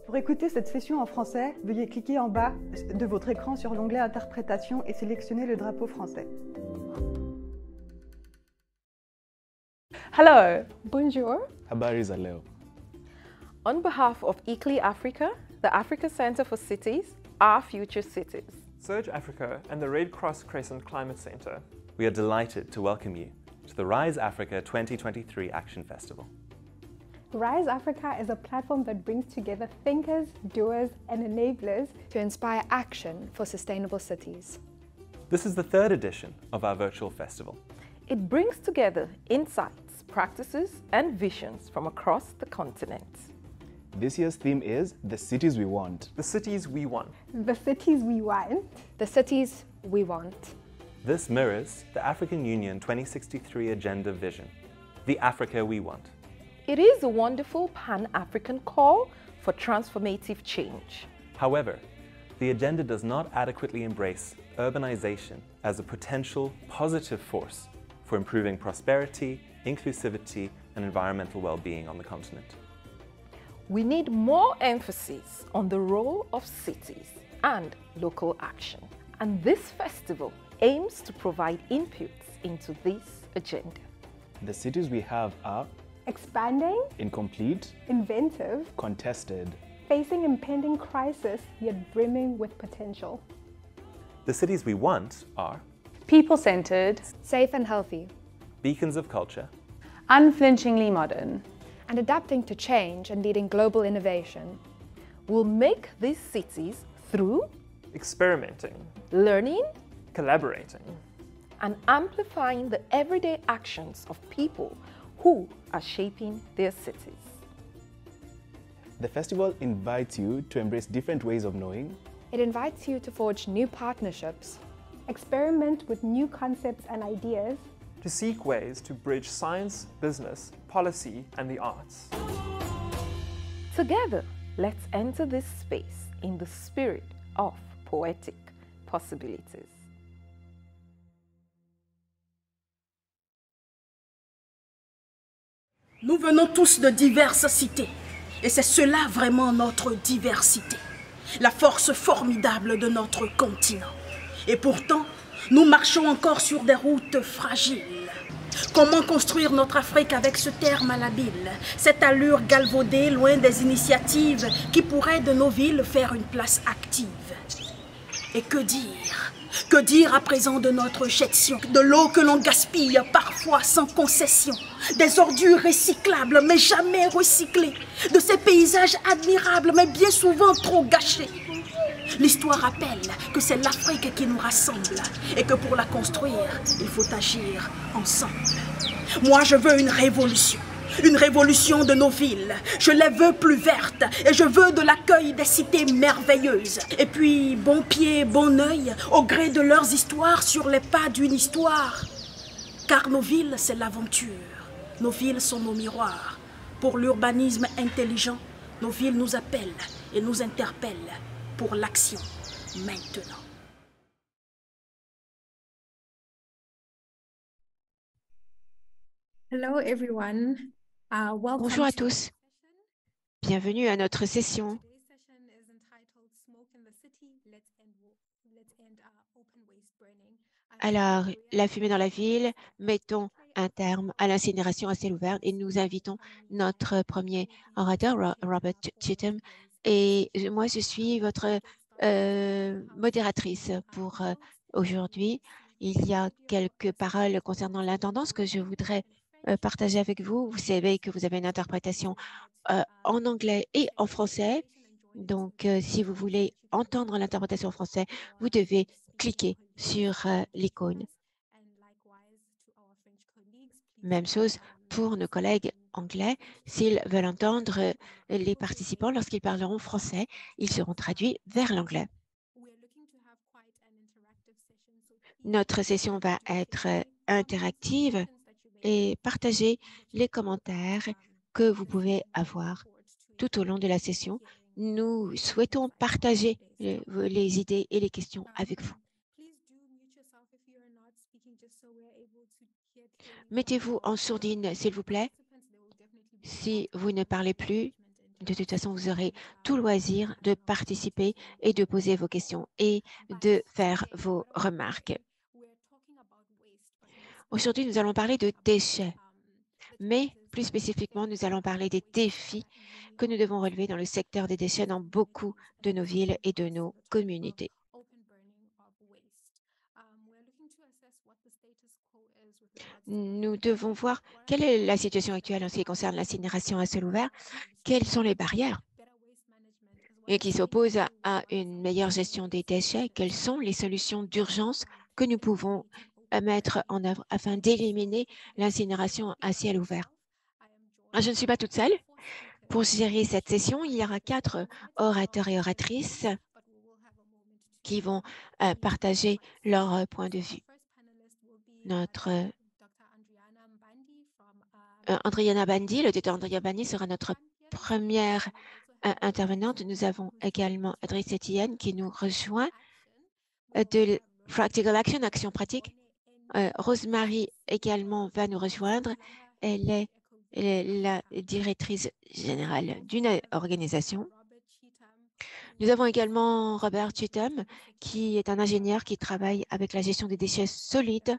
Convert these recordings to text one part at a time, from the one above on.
Pour écouter cette session en français, veuillez cliquer en bas de votre écran sur l'onglet Interprétation et sélectionner le drapeau français. Hello, bonjour. Habari za leo. On behalf of ICLEI Africa, the Africa Center for Cities, Our Future Cities, Surge Africa and the Red Cross Crescent Climate Center, We are delighted to welcome you to the Rise Africa 2023 Action Festival. Rise Africa is a platform that brings together thinkers, doers, and enablers to inspire action for sustainable cities. This is the third edition of our virtual festival. It brings together insights, practices, and visions from across the continent. This year's theme is The Cities We Want. the cities we want. the cities we want. The cities we want. This mirrors the African Union 2063 Agenda Vision, the Africa we want. It is a wonderful Pan-African call for transformative change. However, the agenda does not adequately embrace urbanization as a potential positive force for improving prosperity, inclusivity, and environmental well-being on the continent. We need more emphasis on the role of cities and local action. And this festival aims to provide inputs into this agenda. The cities we have are Expanding, incomplete, inventive, contested, facing impending crisis, yet brimming with potential. The cities we want are people-centered, Safe and healthy. beacons of culture, unflinchingly modern. And adapting to change and leading global innovation. We'll make these cities through Experimenting, learning collaborating, and amplifying the everyday actions of people who are shaping their cities. The festival invites you to embrace different ways of knowing, It invites you to forge new partnerships, Experiment with new concepts and ideas. to seek ways to bridge science, business, policy, and the arts. Together, let's enter this space in the spirit of poetic possibilities. Nous venons tous de diverses cités, et c'est cela vraiment notre diversité, la force formidable de notre continent. Et pourtant, nous marchons encore sur des routes fragiles. Comment construire notre Afrique avec ce terme malhabile, cette allure galvaudée loin des initiatives qui pourraient de nos villes faire une place active? Et que dire? Que dire à présent de notre gestion, de l'eau que l'on gaspille parfois sans concession, des ordures recyclables mais jamais recyclées, de ces paysages admirables mais bien souvent trop gâchés? L'histoire rappelle que c'est l'Afrique qui nous rassemble et que pour la construire, il faut agir ensemble. Moi, je veux une révolution de nos villes. Je les veux plus vertes et je veux de l'accueil des cités merveilleuses. Et puis, bon pied, bon œil, au gré de leurs histoires, sur les pas d'une histoire. Car nos villes, c'est l'aventure. Nos villes sont nos miroirs. Pour l'urbanisme intelligent, nos villes nous appellent et nous interpellent pour l'action maintenant. Hello everyone. Bonjour à tous. Bienvenue à notre session. Alors, la fumée dans la ville, mettons un terme à l'incinération à ciel ouvert et nous invitons notre premier orateur, Robert Chittum. Et moi, je suis votre modératrice pour aujourd'hui. Il y a quelques paroles concernant l'intendance que je voudrais partager avec vous. Vous savez que vous avez une interprétation en anglais et en français. Donc, si vous voulez entendre l'interprétation en français, vous devez cliquer sur l'icône. Même chose pour nos collègues anglais. S'ils veulent entendre les participants lorsqu'ils parleront français, ils seront traduits vers l'anglais. Notre session va être interactive et partager les commentaires que vous pouvez avoir tout au long de la session. Nous souhaitons partager les idées et les questions avec vous. Mettez-vous en sourdine, s'il vous plaît. Si vous ne parlez plus, de toute façon, vous aurez tout loisir de participer et de poser vos questions et de faire vos remarques. Aujourd'hui, nous allons parler de déchets, mais plus spécifiquement, nous allons parler des défis que nous devons relever dans le secteur des déchets dans beaucoup de nos villes et de nos communautés. Nous devons voir quelle est la situation actuelle en ce qui concerne l'incinération à ciel ouvert, quelles sont les barrières et qui s'opposent à une meilleure gestion des déchets, quelles sont les solutions d'urgence que nous pouvons mettre en œuvre afin d'éliminer l'incinération à ciel ouvert. Je ne suis pas toute seule. Pour gérer cette session, il y aura 4 orateurs et oratrices qui vont partager leur point de vue. Notre Andriana Bandi, le docteur Andriana Bandi sera notre première intervenante. Nous avons également Adrice Etienne qui nous rejoint de Practical Action, action pratique. Rosemary également va nous rejoindre. Elle est la directrice générale d'une organisation. Nous avons également Robert Cheatham, qui est un ingénieur qui travaille avec la gestion des déchets solides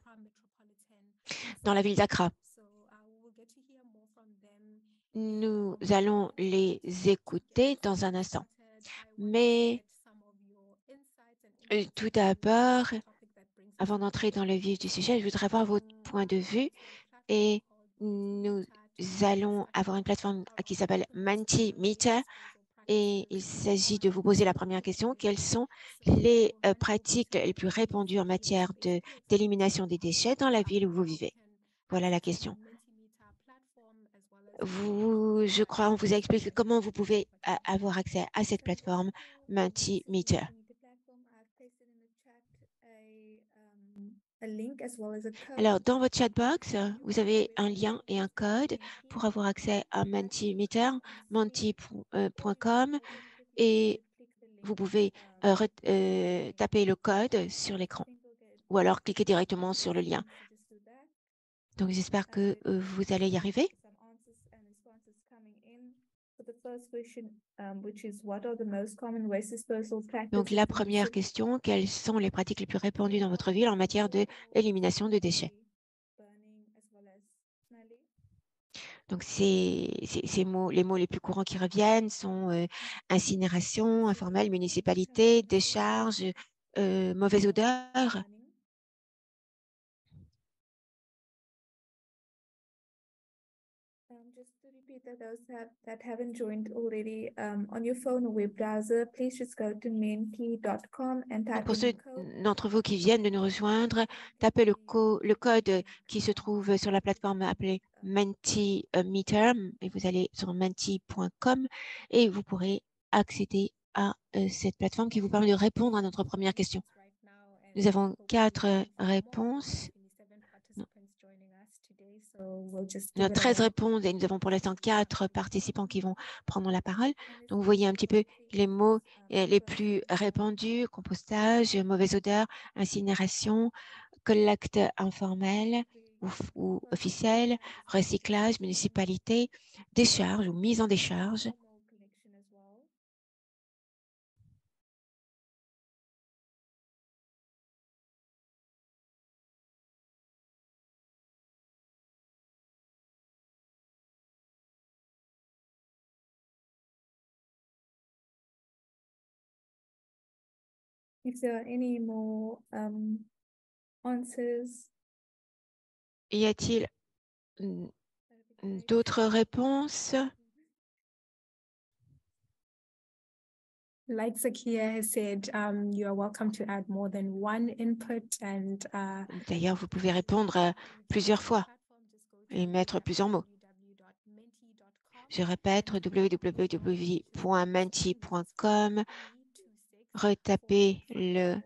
dans la ville d'Accra. Nous allons les écouter dans un instant. Mais tout d'abord, avant d'entrer dans le vif du sujet, je voudrais avoir votre point de vue et nous allons avoir une plateforme qui s'appelle Mentimeter et il s'agit de vous poser la première question. Quelles sont les pratiques les plus répandues en matière d'élimination des déchets dans la ville où vous vivez? Voilà la question. Je crois qu'on vous a expliqué comment vous pouvez avoir accès à cette plateforme Mentimeter. Alors, dans votre chatbox, vous avez un lien et un code pour avoir accès à Mentimeter, menti.com, et vous pouvez taper le code sur l'écran ou alors cliquer directement sur le lien. Donc, j'espère que vous allez y arriver. Donc, la première question, quelles sont les pratiques les plus répandues dans votre ville en matière d'élimination de déchets? Donc, les mots les plus courants qui reviennent sont incinération, informelle, municipalité, décharge, mauvaise odeur. Pour ceux d'entre vous qui viennent de nous rejoindre, tapez le code qui se trouve sur la plateforme appelée Mentimeter et vous allez sur menti.com et vous pourrez accéder à cette plateforme qui vous permet de répondre à notre première question. Nous avons 4 réponses. Nous avons 13 réponses et nous avons pour l'instant 4 participants qui vont prendre la parole. Donc, vous voyez un petit peu les mots les plus répandus: compostage, mauvaise odeur, incinération, collecte informelle ou officielle, recyclage, municipalité, décharge ou mise en décharge. Y a-t-il d'autres réponses? Like Zakia has said, you are welcome to add more than one input and D'ailleurs, vous pouvez répondre plusieurs fois et mettre plusieurs mots. Je répète, www.menti.com, retapez le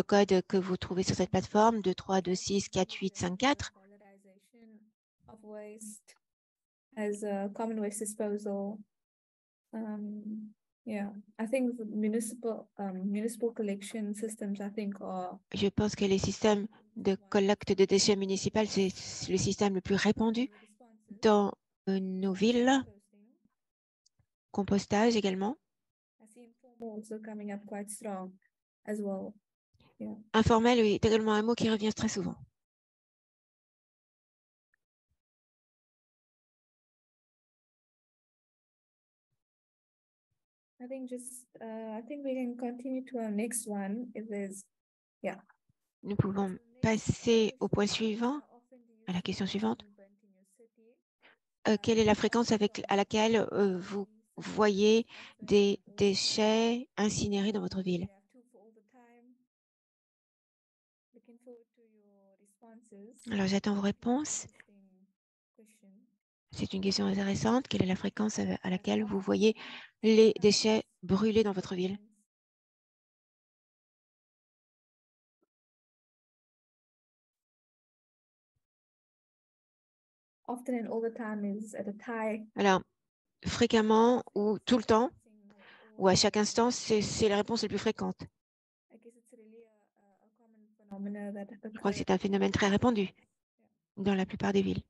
code que vous trouvez sur cette plateforme, 23264854. Je pense que les systèmes de collecte de déchets municipaux, c'est le système le plus répandu dans nos villes, compostage également. Informel est également un mot qui revient très souvent. Nous pouvons passer au point suivant, à la question suivante. Quelle est la fréquence à laquelle vous voyez des déchets incinérés dans votre ville? Alors, j'attends vos réponses. C'est une question intéressante. Quelle est la fréquence à laquelle vous voyez les déchets brûlés dans votre ville? Alors, fréquemment ou tout le temps, ou à chaque instant, c'est la réponse la plus fréquente. Je crois que c'est un phénomène très répandu dans la plupart des villes.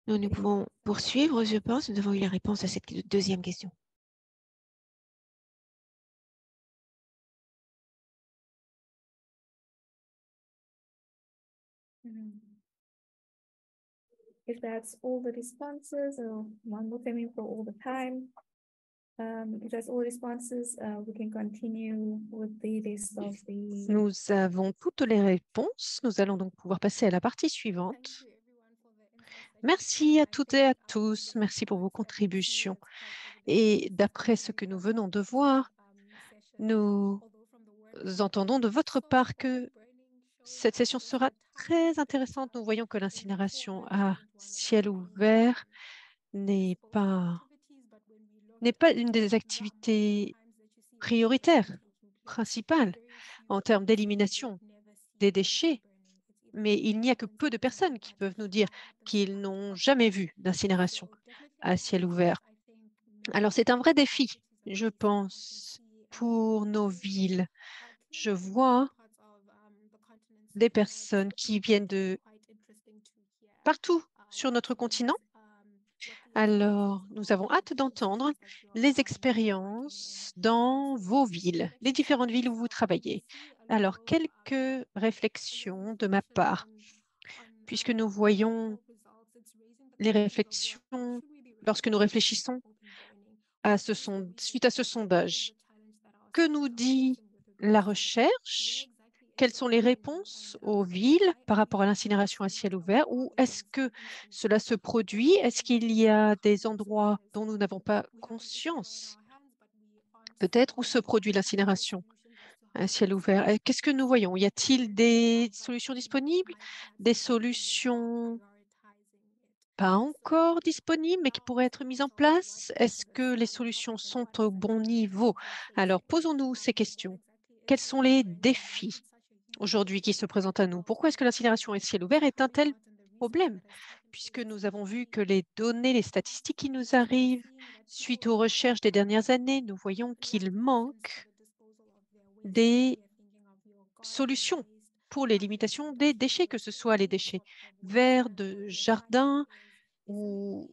Nous pouvons poursuivre, je pense. Nous avons eu la réponse à cette deuxième question. If that's all the responses, one more time for all the time. If that's all responses, we can continue with the rest of the... Nous avons toutes les réponses. Nous allons donc pouvoir passer à la partie suivante. Merci à toutes et à tous. Merci pour vos contributions. Et d'après ce que nous venons de voir, nous entendons de votre part que cette session sera très intéressante. Nous voyons que l'incinération à ciel ouvert n'est pas une des activités prioritaires, principales, en termes d'élimination des déchets. Mais il n'y a que peu de personnes qui peuvent nous dire qu'ils n'ont jamais vu d'incinération à ciel ouvert. Alors, c'est un vrai défi, je pense, pour nos villes. Je vois des personnes qui viennent de partout sur notre continent. Alors, nous avons hâte d'entendre les expériences dans vos villes, les différentes villes où vous travaillez. Alors, quelques réflexions de ma part, puisque nous voyons les réflexions lorsque nous réfléchissons suite à ce sondage. Que nous dit la recherche? Quelles sont les réponses aux villes par rapport à l'incinération à ciel ouvert? Ou est-ce que cela se produit? Est-ce qu'il y a des endroits dont nous n'avons pas conscience? Peut-être où se produit l'incinération à ciel ouvert? Qu'est-ce que nous voyons? Y a-t-il des solutions disponibles? Des solutions pas encore disponibles, mais qui pourraient être mises en place? Est-ce que les solutions sont au bon niveau? Alors, posons-nous ces questions. Quels sont les défis aujourd'hui qui se présentent à nous? Pourquoi est-ce que l'incinération à ciel ouvert est un tel problème? Puisque nous avons vu que les données, les statistiques qui nous arrivent suite aux recherches des dernières années, nous voyons qu'il manque des solutions pour les limitations des déchets, que ce soit les déchets verts, de jardin ou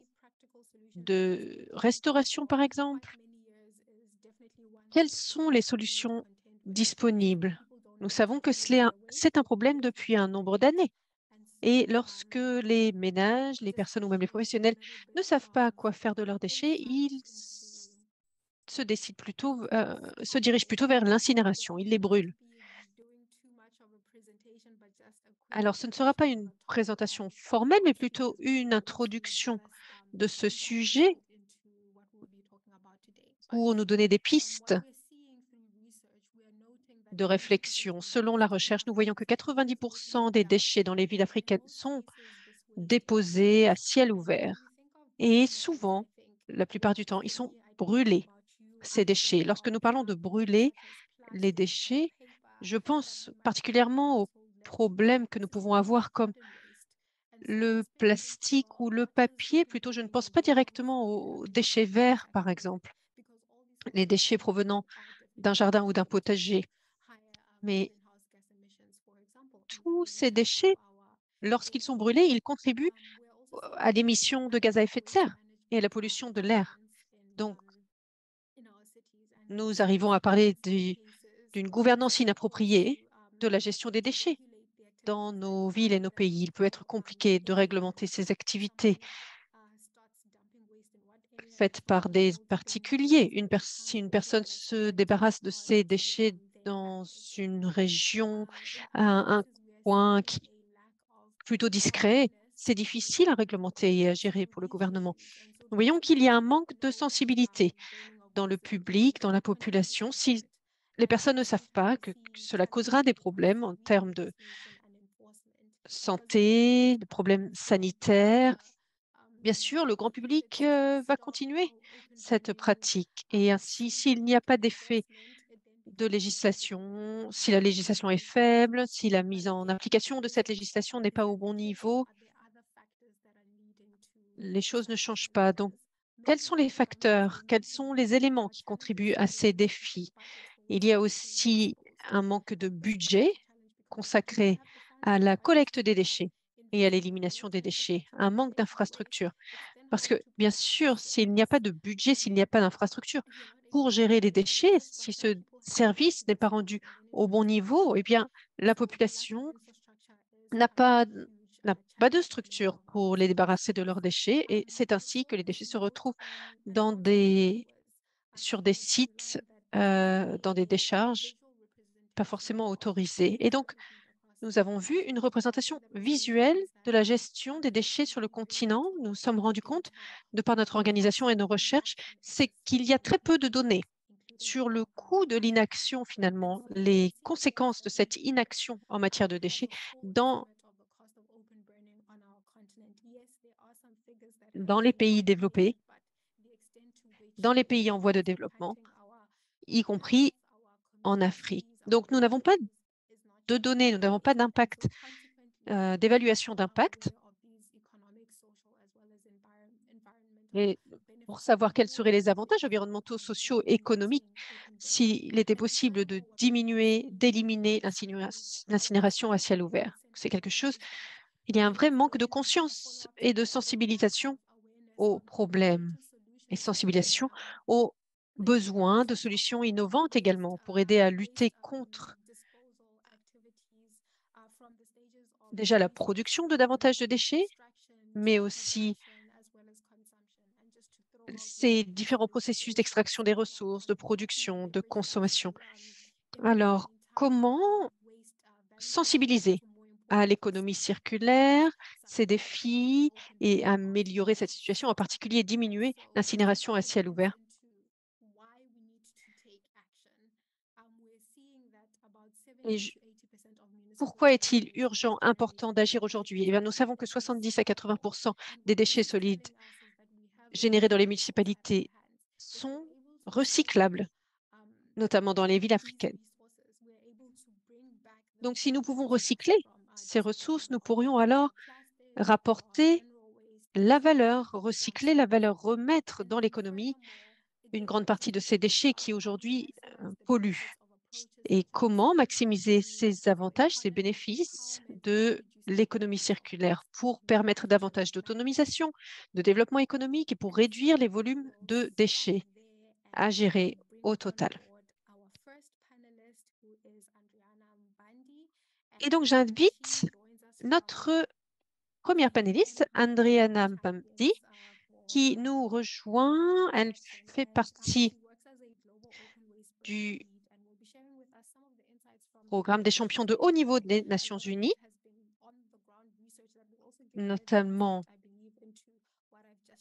de restauration, par exemple. Quelles sont les solutions disponibles? Nous savons que c'est un problème depuis un nombre d'années. Et lorsque les ménages, les personnes ou même les professionnels ne savent pas quoi faire de leurs déchets, ils se dirigent plutôt vers l'incinération. Ils les brûlent. Alors, ce ne sera pas une présentation formelle, mais plutôt une introduction de ce sujet pour nous donner des pistes de réflexion. Selon la recherche, nous voyons que 90% des déchets dans les villes africaines sont déposés à ciel ouvert. Et souvent, la plupart du temps, ils sont brûlés, ces déchets. Lorsque nous parlons de brûler les déchets, je pense particulièrement aux problèmes que nous pouvons avoir comme le plastique ou le papier. Plutôt, je ne pense pas directement aux déchets verts, par exemple. les déchets provenant d'un jardin ou d'un potager. Mais tous ces déchets, lorsqu'ils sont brûlés, ils contribuent à l'émission de gaz à effet de serre et à la pollution de l'air. Donc, nous arrivons à parler d'une gouvernance inappropriée de la gestion des déchets dans nos villes et nos pays. Il peut être compliqué de réglementer ces activités faites par des particuliers. Si une personne se débarrasse de ses déchets dans une région, un coin plutôt discret, c'est difficile à réglementer et à gérer pour le gouvernement. Nous voyons qu'il y a un manque de sensibilité dans le public, dans la population. Si les personnes ne savent pas que cela causera des problèmes en termes de santé, de problèmes sanitaires, bien sûr, le grand public va continuer cette pratique. Et ainsi, s'il n'y a pas d'effet de législation, si la législation est faible, si la mise en application de cette législation n'est pas au bon niveau, les choses ne changent pas. Donc, quels sont les facteurs, quels sont les éléments qui contribuent à ces défis? Il y a aussi un manque de budget consacré à la collecte des déchets et à l'élimination des déchets, un manque d'infrastructures. Parce que, bien sûr, s'il n'y a pas de budget, s'il n'y a pas d'infrastructure pour gérer les déchets, si ce service n'est pas rendu au bon niveau, eh bien, la population n'a pas de structure pour les débarrasser de leurs déchets et c'est ainsi que les déchets se retrouvent sur des sites, dans des décharges pas forcément autorisées. Et donc, nous avons vu une représentation visuelle de la gestion des déchets sur le continent. Nous nous sommes rendus compte, de par notre organisation et nos recherches, c'est qu'il y a très peu de données sur le coût de l'inaction, finalement, les conséquences de cette inaction en matière de déchets dans les pays développés, dans les pays en voie de développement, y compris en Afrique. Donc, nous n'avons pas de données, nous n'avons pas d'impact, d'évaluation d'impact. Et pour savoir quels seraient les avantages environnementaux, sociaux, économiques, s'il était possible de diminuer, d'éliminer l'incinération à ciel ouvert. C'est quelque chose, il y a un vrai manque de conscience et de sensibilisation aux problèmes et sensibilisation aux besoins de solutions innovantes également pour aider à lutter contre déjà la production de davantage de déchets, mais aussi ces différents processus d'extraction des ressources, de production, de consommation. Alors, comment sensibiliser à l'économie circulaire, ces défis et améliorer cette situation, en particulier diminuer l'incinération à ciel ouvert? Et pourquoi est-il urgent, important d'agir aujourd'hui? Eh bien, nous savons que 70 à 80% des déchets solides générés dans les municipalités sont recyclables, notamment dans les villes africaines. Donc, si nous pouvons recycler ces ressources, nous pourrions alors rapporter la valeur, recycler la valeur, remettre dans l'économie une grande partie de ces déchets qui aujourd'hui polluent. Et comment maximiser ces avantages, ces bénéfices de l'économie circulaire pour permettre davantage d'autonomisation, de développement économique et pour réduire les volumes de déchets à gérer au total. Et donc, j'invite notre première panéliste, Andriana Mbandi, qui nous rejoint. Elle fait partie du programme des champions de haut niveau des Nations Unies, notamment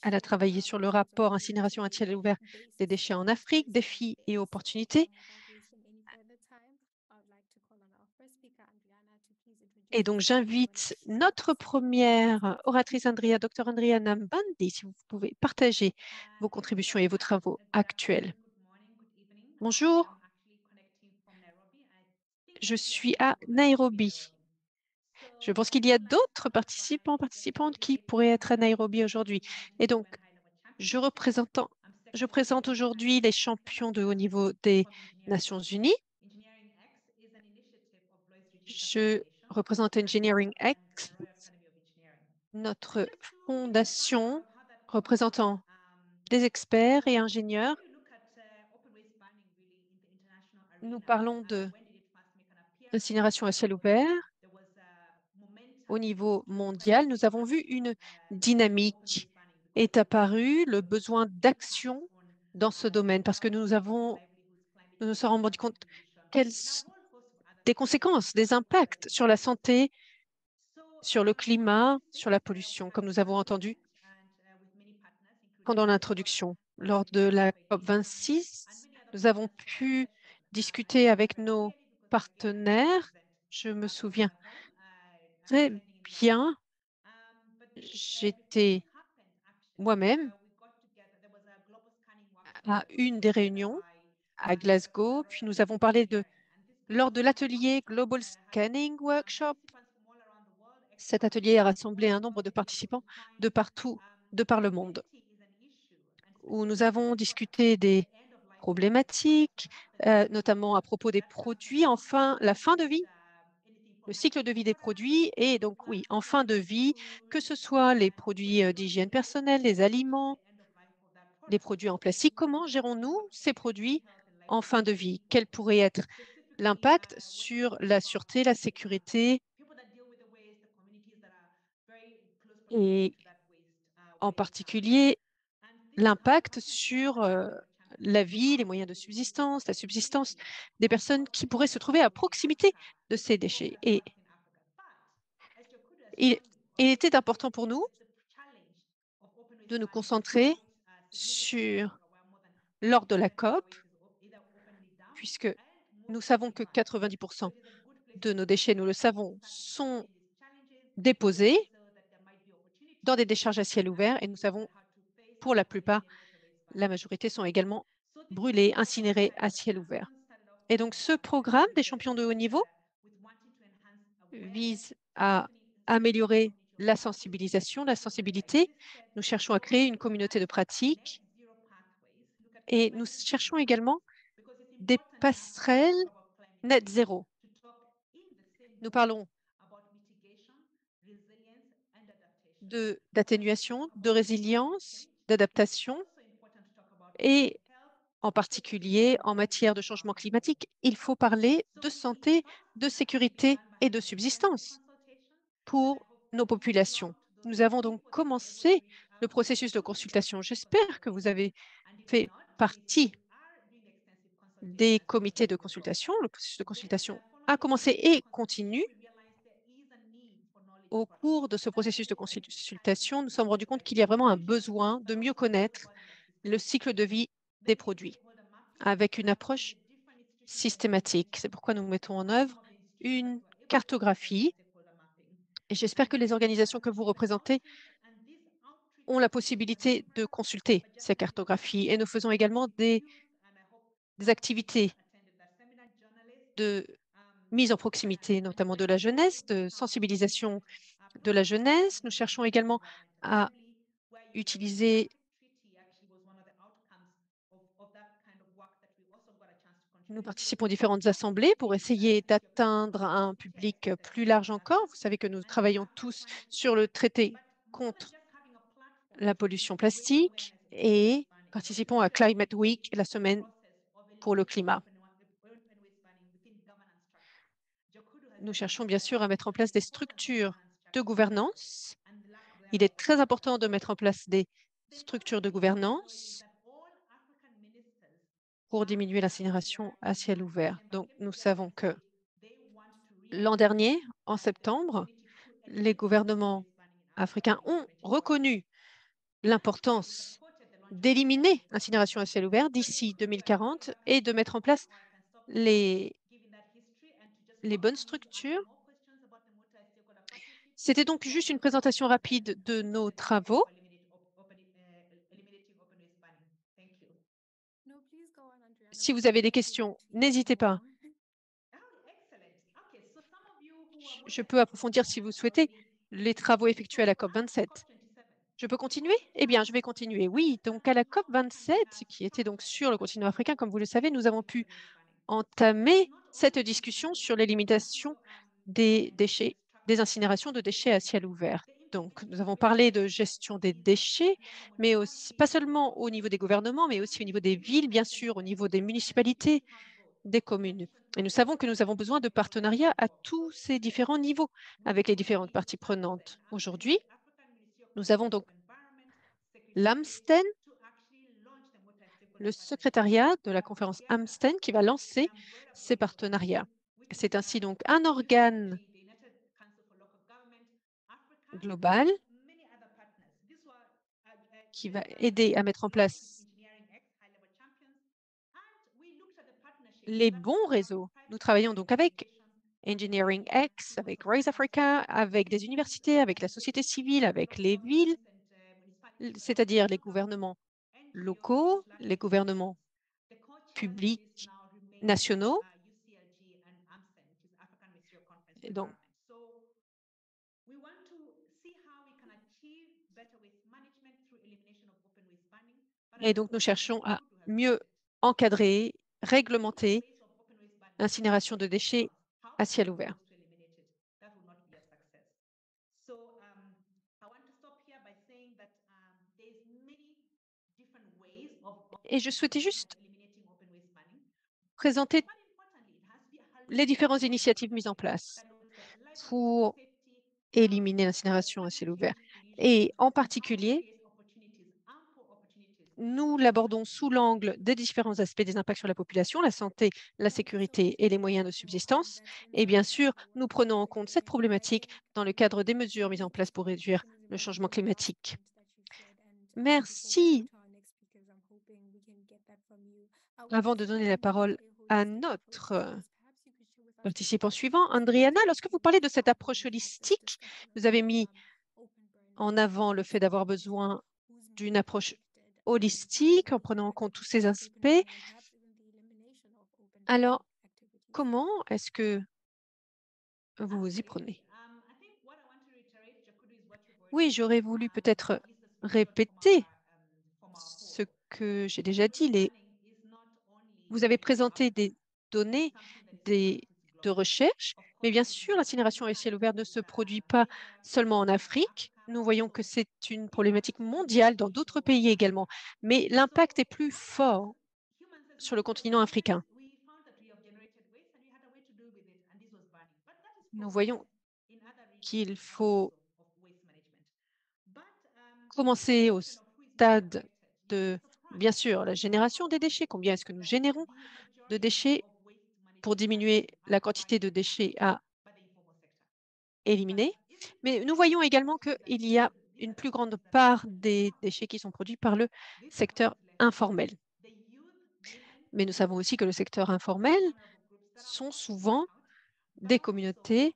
elle a travaillé sur le rapport incinération à ciel ouvert des déchets en Afrique, défis et opportunités. Et donc, j'invite notre première oratrice, Dr. Andriana Mbandi, si vous pouvez partager vos contributions et vos travaux actuels. Bonjour, je suis à Nairobi. Je pense qu'il y a d'autres participantes qui pourraient être à Nairobi aujourd'hui. Et donc, je représente Je présente aujourd'hui les champions de haut niveau des Nations Unies. Je représente Engineering X, notre fondation représentant des experts et ingénieurs. Nous parlons d'incinération à ciel ouvert. Au niveau mondial, nous avons vu une dynamique est apparue, le besoin d'action dans ce domaine, parce que nous nous sommes rendus compte des conséquences, des impacts sur la santé, sur le climat, sur la pollution, comme nous avons entendu pendant l'introduction. Lors de la COP26, nous avons pu discuter avec nos partenaires. Je me souviens très bien, j'étais moi-même à une des réunions à Glasgow, puis nous avons parlé lors de l'atelier Global Scanning Workshop. Cet atelier a rassemblé un nombre de participants de partout, de par le monde, où nous avons discuté des problématiques, notamment à propos des produits, enfin la fin de vie, le cycle de vie des produits, et donc oui, en fin de vie, que ce soit les produits d'hygiène personnelle, les aliments, les produits en plastique, comment gérons-nous ces produits en fin de vie? Quel pourrait être l'impact sur la sûreté, la sécurité et en particulier l'impact sur la vie, les moyens de subsistance, la subsistance des personnes qui pourraient se trouver à proximité de ces déchets. Et il était important pour nous de nous concentrer lors de la COP, puisque nous savons que 90% de nos déchets, nous le savons, sont déposés dans des décharges à ciel ouvert et nous savons, pour la plupart, la majorité sont également brûlés, incinérés à ciel ouvert. Et donc, ce programme des champions de haut niveau vise à améliorer la sensibilisation, la sensibilité. Nous cherchons à créer une communauté de pratique et nous cherchons également des passerelles net zéro. Nous parlons d'atténuation, de résilience, d'adaptation et en particulier en matière de changement climatique, il faut parler de santé, de sécurité et de subsistance pour nos populations. Nous avons donc commencé le processus de consultation. J'espère que vous avez fait partie des comités de consultation. Le processus de consultation a commencé et continue. Au cours de ce processus de consultation, nous nous sommes rendus compte qu'il y a vraiment un besoin de mieux connaître le cycle de vie des produits avec une approche systématique. C'est pourquoi nous mettons en œuvre une cartographie et j'espère que les organisations que vous représentez ont la possibilité de consulter ces cartographies et nous faisons également des activités de mise en proximité, notamment de la jeunesse, de sensibilisation de la jeunesse. Nous cherchons également à utiliser Nous participons aux différentes assemblées pour essayer d'atteindre un public plus large encore. Vous savez que nous travaillons tous sur le traité contre la pollution plastique et participons à Climate Week, la semaine pour le climat. Nous cherchons bien sûr à mettre en place des structures de gouvernance. Il est très important de mettre en place des structures de gouvernance pour diminuer l'incinération à ciel ouvert. Donc, nous savons que l'an dernier, en septembre, les gouvernements africains ont reconnu l'importance d'éliminer l'incinération à ciel ouvert d'ici 2040 et de mettre en place les bonnes structures. C'était donc juste une présentation rapide de nos travaux. Si vous avez des questions, n'hésitez pas. Je peux approfondir si vous souhaitez les travaux effectués à la COP27. Je peux continuer? Eh bien, je vais continuer. Oui, donc à la COP27, qui était donc sur le continent africain, comme vous le savez, nous avons pu entamer cette discussion sur les limitations des déchets, des incinérations de déchets à ciel ouvert. Donc, nous avons parlé de gestion des déchets, mais aussi, pas seulement au niveau des gouvernements, mais aussi au niveau des villes, bien sûr, au niveau des municipalités, des communes. Et nous savons que nous avons besoin de partenariats à tous ces différents niveaux avec les différentes parties prenantes. Aujourd'hui, nous avons donc l'AMSTEN, le secrétariat de la conférence AMSTEN qui va lancer ces partenariats. C'est ainsi donc un organe global qui va aider à mettre en place les bons réseaux. Nous travaillons donc avec Engineering X, avec Raise Africa, avec des universités, avec la société civile, avec les villes, c'est-à-dire les gouvernements locaux, les gouvernements publics nationaux. Et donc, nous cherchons à mieux encadrer, réglementer l'incinération de déchets à ciel ouvert. Et je souhaitais juste présenter les différentes initiatives mises en place pour éliminer l'incinération à ciel ouvert. Et en particulier, nous l'abordons sous l'angle des différents aspects des impacts sur la population, la santé, la sécurité et les moyens de subsistance. Et bien sûr, nous prenons en compte cette problématique dans le cadre des mesures mises en place pour réduire le changement climatique. Merci. Avant de donner la parole à notre participant suivant, Andriana, lorsque vous parlez de cette approche holistique, vous avez mis en avant le fait d'avoir besoin d'une approche holistique en prenant en compte tous ces aspects. Alors, comment est-ce que vous vous y prenez? Oui, j'aurais voulu peut-être répéter ce que j'ai déjà dit. Vous avez présenté des données de recherche, mais bien sûr, l'incinération à ciel ouvert ne se produit pas seulement en Afrique. Nous voyons que c'est une problématique mondiale dans d'autres pays également, mais l'impact est plus fort sur le continent africain. Nous voyons qu'il faut commencer au stade de, bien sûr, la génération des déchets. Combien est-ce que nous générons de déchets pour diminuer la quantité de déchets à éliminer? Mais nous voyons également qu'il y a une plus grande part des déchets qui sont produits par le secteur informel. Mais nous savons aussi que le secteur informel sont souvent des communautés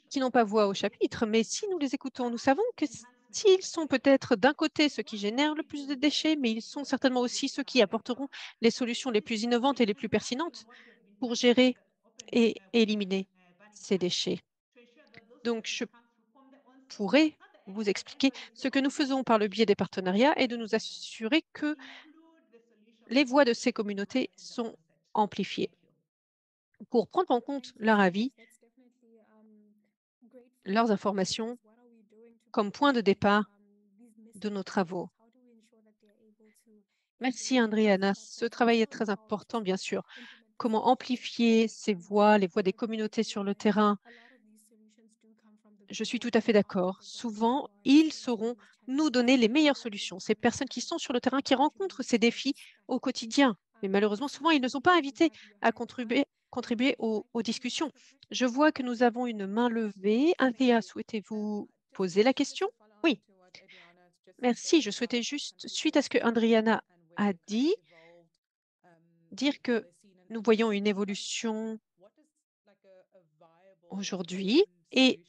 qui n'ont pas voix au chapitre, mais si nous les écoutons, nous savons que s'ils sont peut-être d'un côté ceux qui génèrent le plus de déchets, mais ils sont certainement aussi ceux qui apporteront les solutions les plus innovantes et les plus pertinentes pour gérer et éliminer ces déchets. Donc, je pourrais vous expliquer ce que nous faisons par le biais des partenariats et de nous assurer que les voix de ces communautés sont amplifiées pour prendre en compte leur avis, leurs informations comme point de départ de nos travaux. Merci, Andriana. Ce travail est très important, bien sûr. Comment amplifier ces voix, les voix des communautés sur le terrain? Je suis tout à fait d'accord. Souvent, ils sauront nous donner les meilleures solutions. Ces personnes qui sont sur le terrain, qui rencontrent ces défis au quotidien. Mais malheureusement, souvent, ils ne sont pas invités à contribuer aux discussions. Je vois que nous avons une main levée. Anthea, souhaitez-vous poser la question? Oui. Merci. Je souhaitais juste, suite à ce que Andriana a dit, dire que nous voyons une évolution aujourd'hui. Et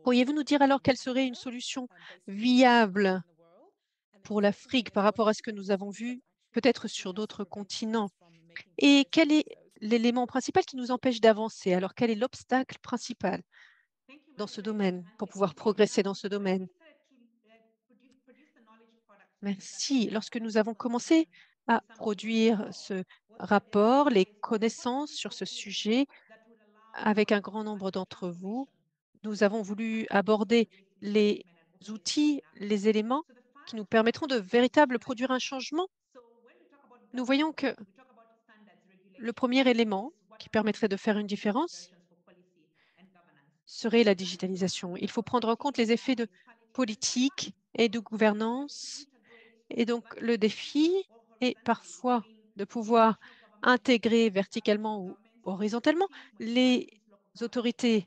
pourriez-vous nous dire alors quelle serait une solution viable pour l'Afrique par rapport à ce que nous avons vu peut-être sur d'autres continents? Et quel est l'élément principal qui nous empêche d'avancer? Alors, quel est l'obstacle principal dans ce domaine pour pouvoir progresser dans ce domaine? Merci. Lorsque nous avons commencé à produire ce rapport, les connaissances sur ce sujet, avec un grand nombre d'entre vous, nous avons voulu aborder les outils, les éléments qui nous permettront de véritablement produire un changement. Nous voyons que le premier élément qui permettrait de faire une différence serait la digitalisation. Il faut prendre en compte les effets de politique et de gouvernance. Et donc, le défi est parfois de pouvoir intégrer verticalement ou horizontalement les autorités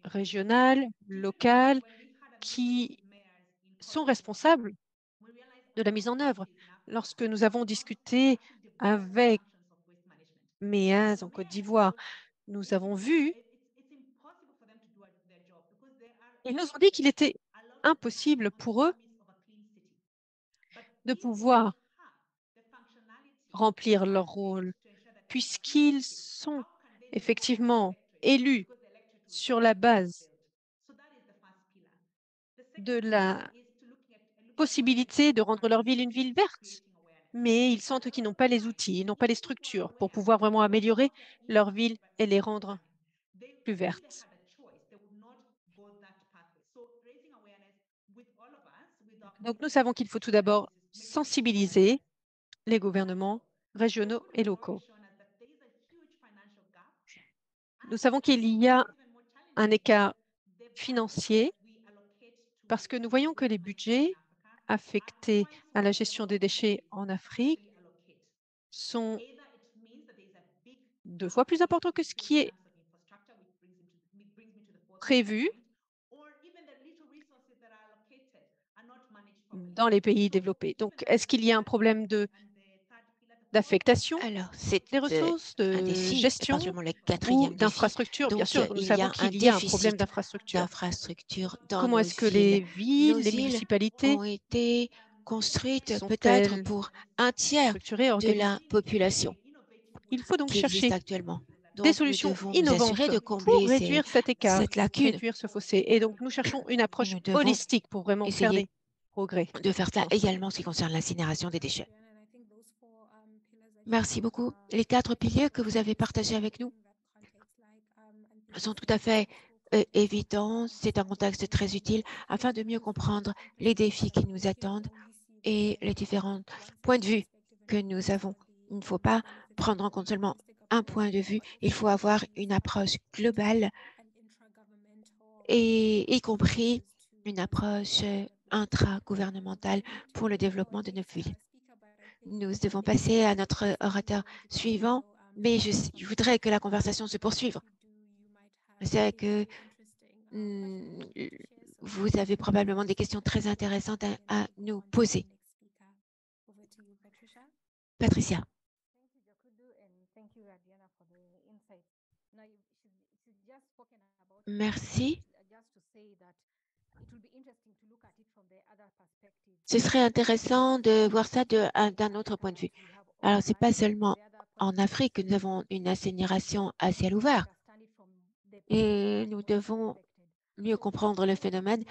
régionales, locales, qui sont responsables de la mise en œuvre. Lorsque nous avons discuté avec MEAS en Côte d'Ivoire, nous avons vu, ils nous ont dit qu'il était impossible pour eux de pouvoir remplir leur rôle, puisqu'ils sont effectivement élus sur la base de la possibilité de rendre leur ville une ville verte. Mais ils sentent qu'ils n'ont pas les outils, ils n'ont pas les structures pour pouvoir vraiment améliorer leur ville et les rendre plus vertes. Donc, nous savons qu'il faut tout d'abord sensibiliser les gouvernements régionaux et locaux. Nous savons qu'il y a un écart financier parce que nous voyons que les budgets affectés à la gestion des déchets en Afrique sont 2 fois plus importants que ce qui est prévu dans les pays développés. Donc, est-ce qu'il y a un problème d'affectation des ressources, de gestion ou d'infrastructure? Bien sûr, nous savons qu'il y a un problème d'infrastructure. Comment est-ce que les villes, les municipalités ont été construites peut-être pour un tiers de la population Il faut donc qui existe chercher actuellement. des Donc, solutions nous devons nous innovantes assurer de pour combler réduire cet écart, cette lacune. réduire ce fossé. Et donc, nous cherchons une approche Nous devons holistique pour vraiment faire essayer des progrès. de faire ça également en ce qui concerne l'incinération des déchets. Merci beaucoup. Les 4 piliers que vous avez partagés avec nous sont tout à fait évidents. C'est un contexte très utile afin de mieux comprendre les défis qui nous attendent et les différents points de vue que nous avons. Il ne faut pas prendre en compte seulement un point de vue, il faut avoir une approche globale et y compris une approche intra-gouvernementale pour le développement de nos villes. Nous devons passer à notre orateur suivant, mais je voudrais que la conversation se poursuive. Je sais que vous avez probablement des questions très intéressantes à nous poser. Patricia. Merci. Ce serait intéressant de voir ça d'un autre point de vue. Alors, ce n'est pas seulement en Afrique que nous avons une incinération à ciel ouvert. Et nous devons mieux comprendre le phénomène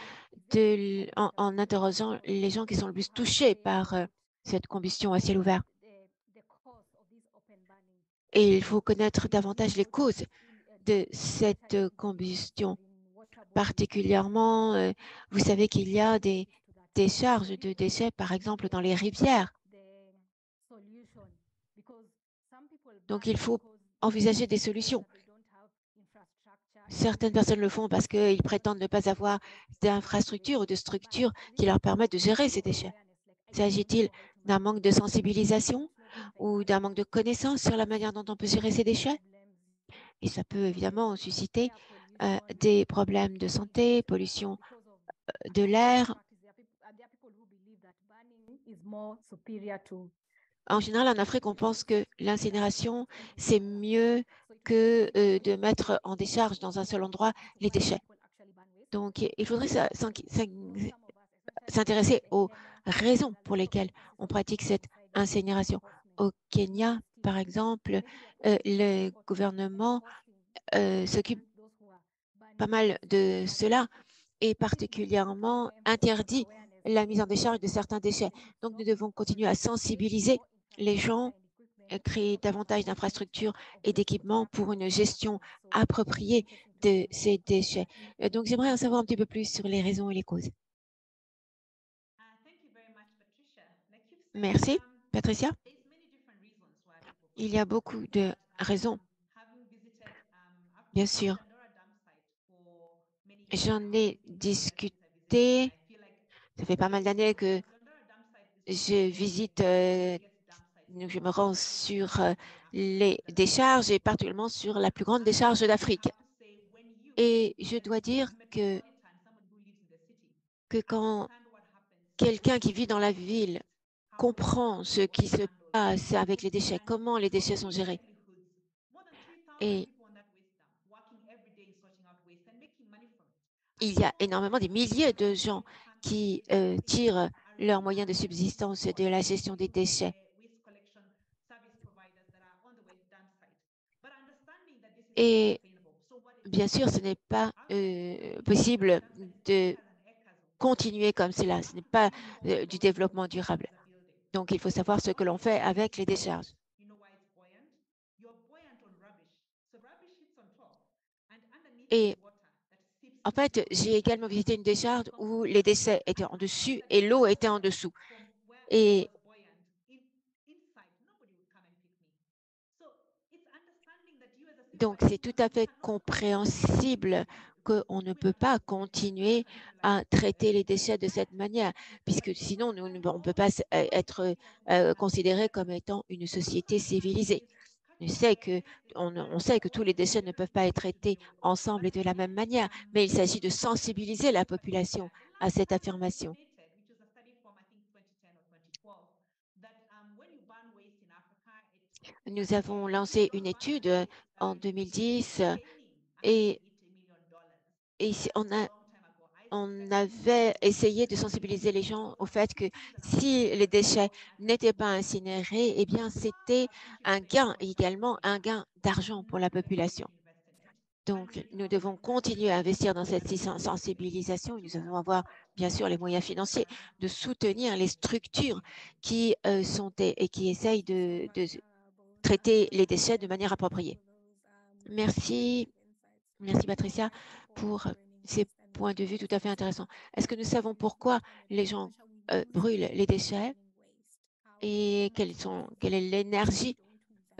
en interrogeant les gens qui sont le plus touchés par cette combustion à ciel ouvert. Et il faut connaître davantage les causes de cette combustion. Particulièrement, vous savez qu'il y a des décharges de déchets, par exemple, dans les rivières. Donc, il faut envisager des solutions. Certaines personnes le font parce qu'ils prétendent ne pas avoir d'infrastructures ou de structures qui leur permettent de gérer ces déchets. S'agit-il d'un manque de sensibilisation ou d'un manque de connaissances sur la manière dont on peut gérer ces déchets? Et ça peut évidemment susciter des problèmes de santé, pollution de l'air. En général, en Afrique, on pense que l'incinération, c'est mieux que de mettre en décharge dans un seul endroit les déchets. Donc, il faudrait s'intéresser aux raisons pour lesquelles on pratique cette incinération. Au Kenya, par exemple, le gouvernement s'occupe pas mal de cela et particulièrement interdit la mise en décharge de certains déchets. Donc, nous devons continuer à sensibiliser les gens, créer davantage d'infrastructures et d'équipements pour une gestion appropriée de ces déchets. Donc, j'aimerais en savoir un petit peu plus sur les raisons et les causes. Merci, Patricia. Il y a beaucoup de raisons. Bien sûr, j'en ai discuté. Ça fait pas mal d'années que je visite, je me rends sur les décharges et particulièrement sur la plus grande décharge d'Afrique. Et je dois dire que quand quelqu'un qui vit dans la ville comprend ce qui se passe avec les déchets, comment les déchets sont gérés, et il y a énormément, des milliers de gens qui tirent leurs moyens de subsistance de la gestion des déchets. Et bien sûr, ce n'est pas possible de continuer comme cela. Ce n'est pas du développement durable. Donc, il faut savoir ce que l'on fait avec les décharges. Et en fait, j'ai également visité une décharge où les déchets étaient en dessus et l'eau était en dessous. Et donc, c'est tout à fait compréhensible qu'on ne peut pas continuer à traiter les déchets de cette manière, puisque sinon, on ne peut pas être considéré comme étant une société civilisée. On sait que tous les déchets ne peuvent pas être traités ensemble et de la même manière, mais il s'agit de sensibiliser la population à cette affirmation. Nous avons lancé une étude en 2010 et on avait essayé de sensibiliser les gens au fait que si les déchets n'étaient pas incinérés, eh bien, c'était un gain, également un gain d'argent pour la population. Donc, nous devons continuer à investir dans cette sensibilisation et nous devons avoir, bien sûr, les moyens financiers de soutenir les structures qui qui essayent de traiter les déchets de manière appropriée. Merci, Patricia, pour ces points de vue tout à fait intéressants. Est-ce que nous savons pourquoi les gens brûlent les déchets et quelle est l'énergie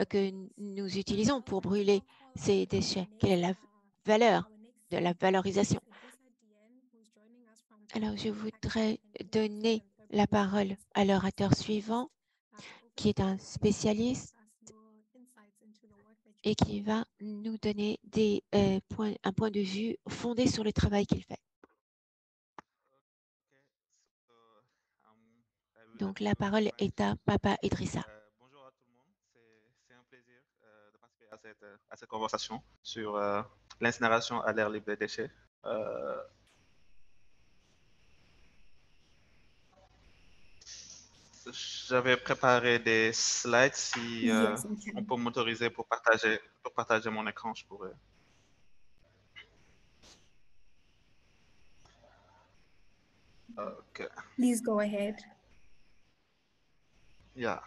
que nous utilisons pour brûler ces déchets? Quelle est la valeur de la valorisation? Alors, je voudrais donner la parole à l'orateur suivant, qui est un spécialiste et qui va nous donner un point de vue fondé sur le travail qu'il fait. Donc, la parole est à Papa Idrissa. Bonjour à tout le monde, c'est un plaisir de participer à cette conversation sur l'incinération à l'air libre des déchets. J'avais préparé des slides. Si on peut m'autoriser pour partager mon écran, je pourrais. Okay. Please go ahead. Yeah.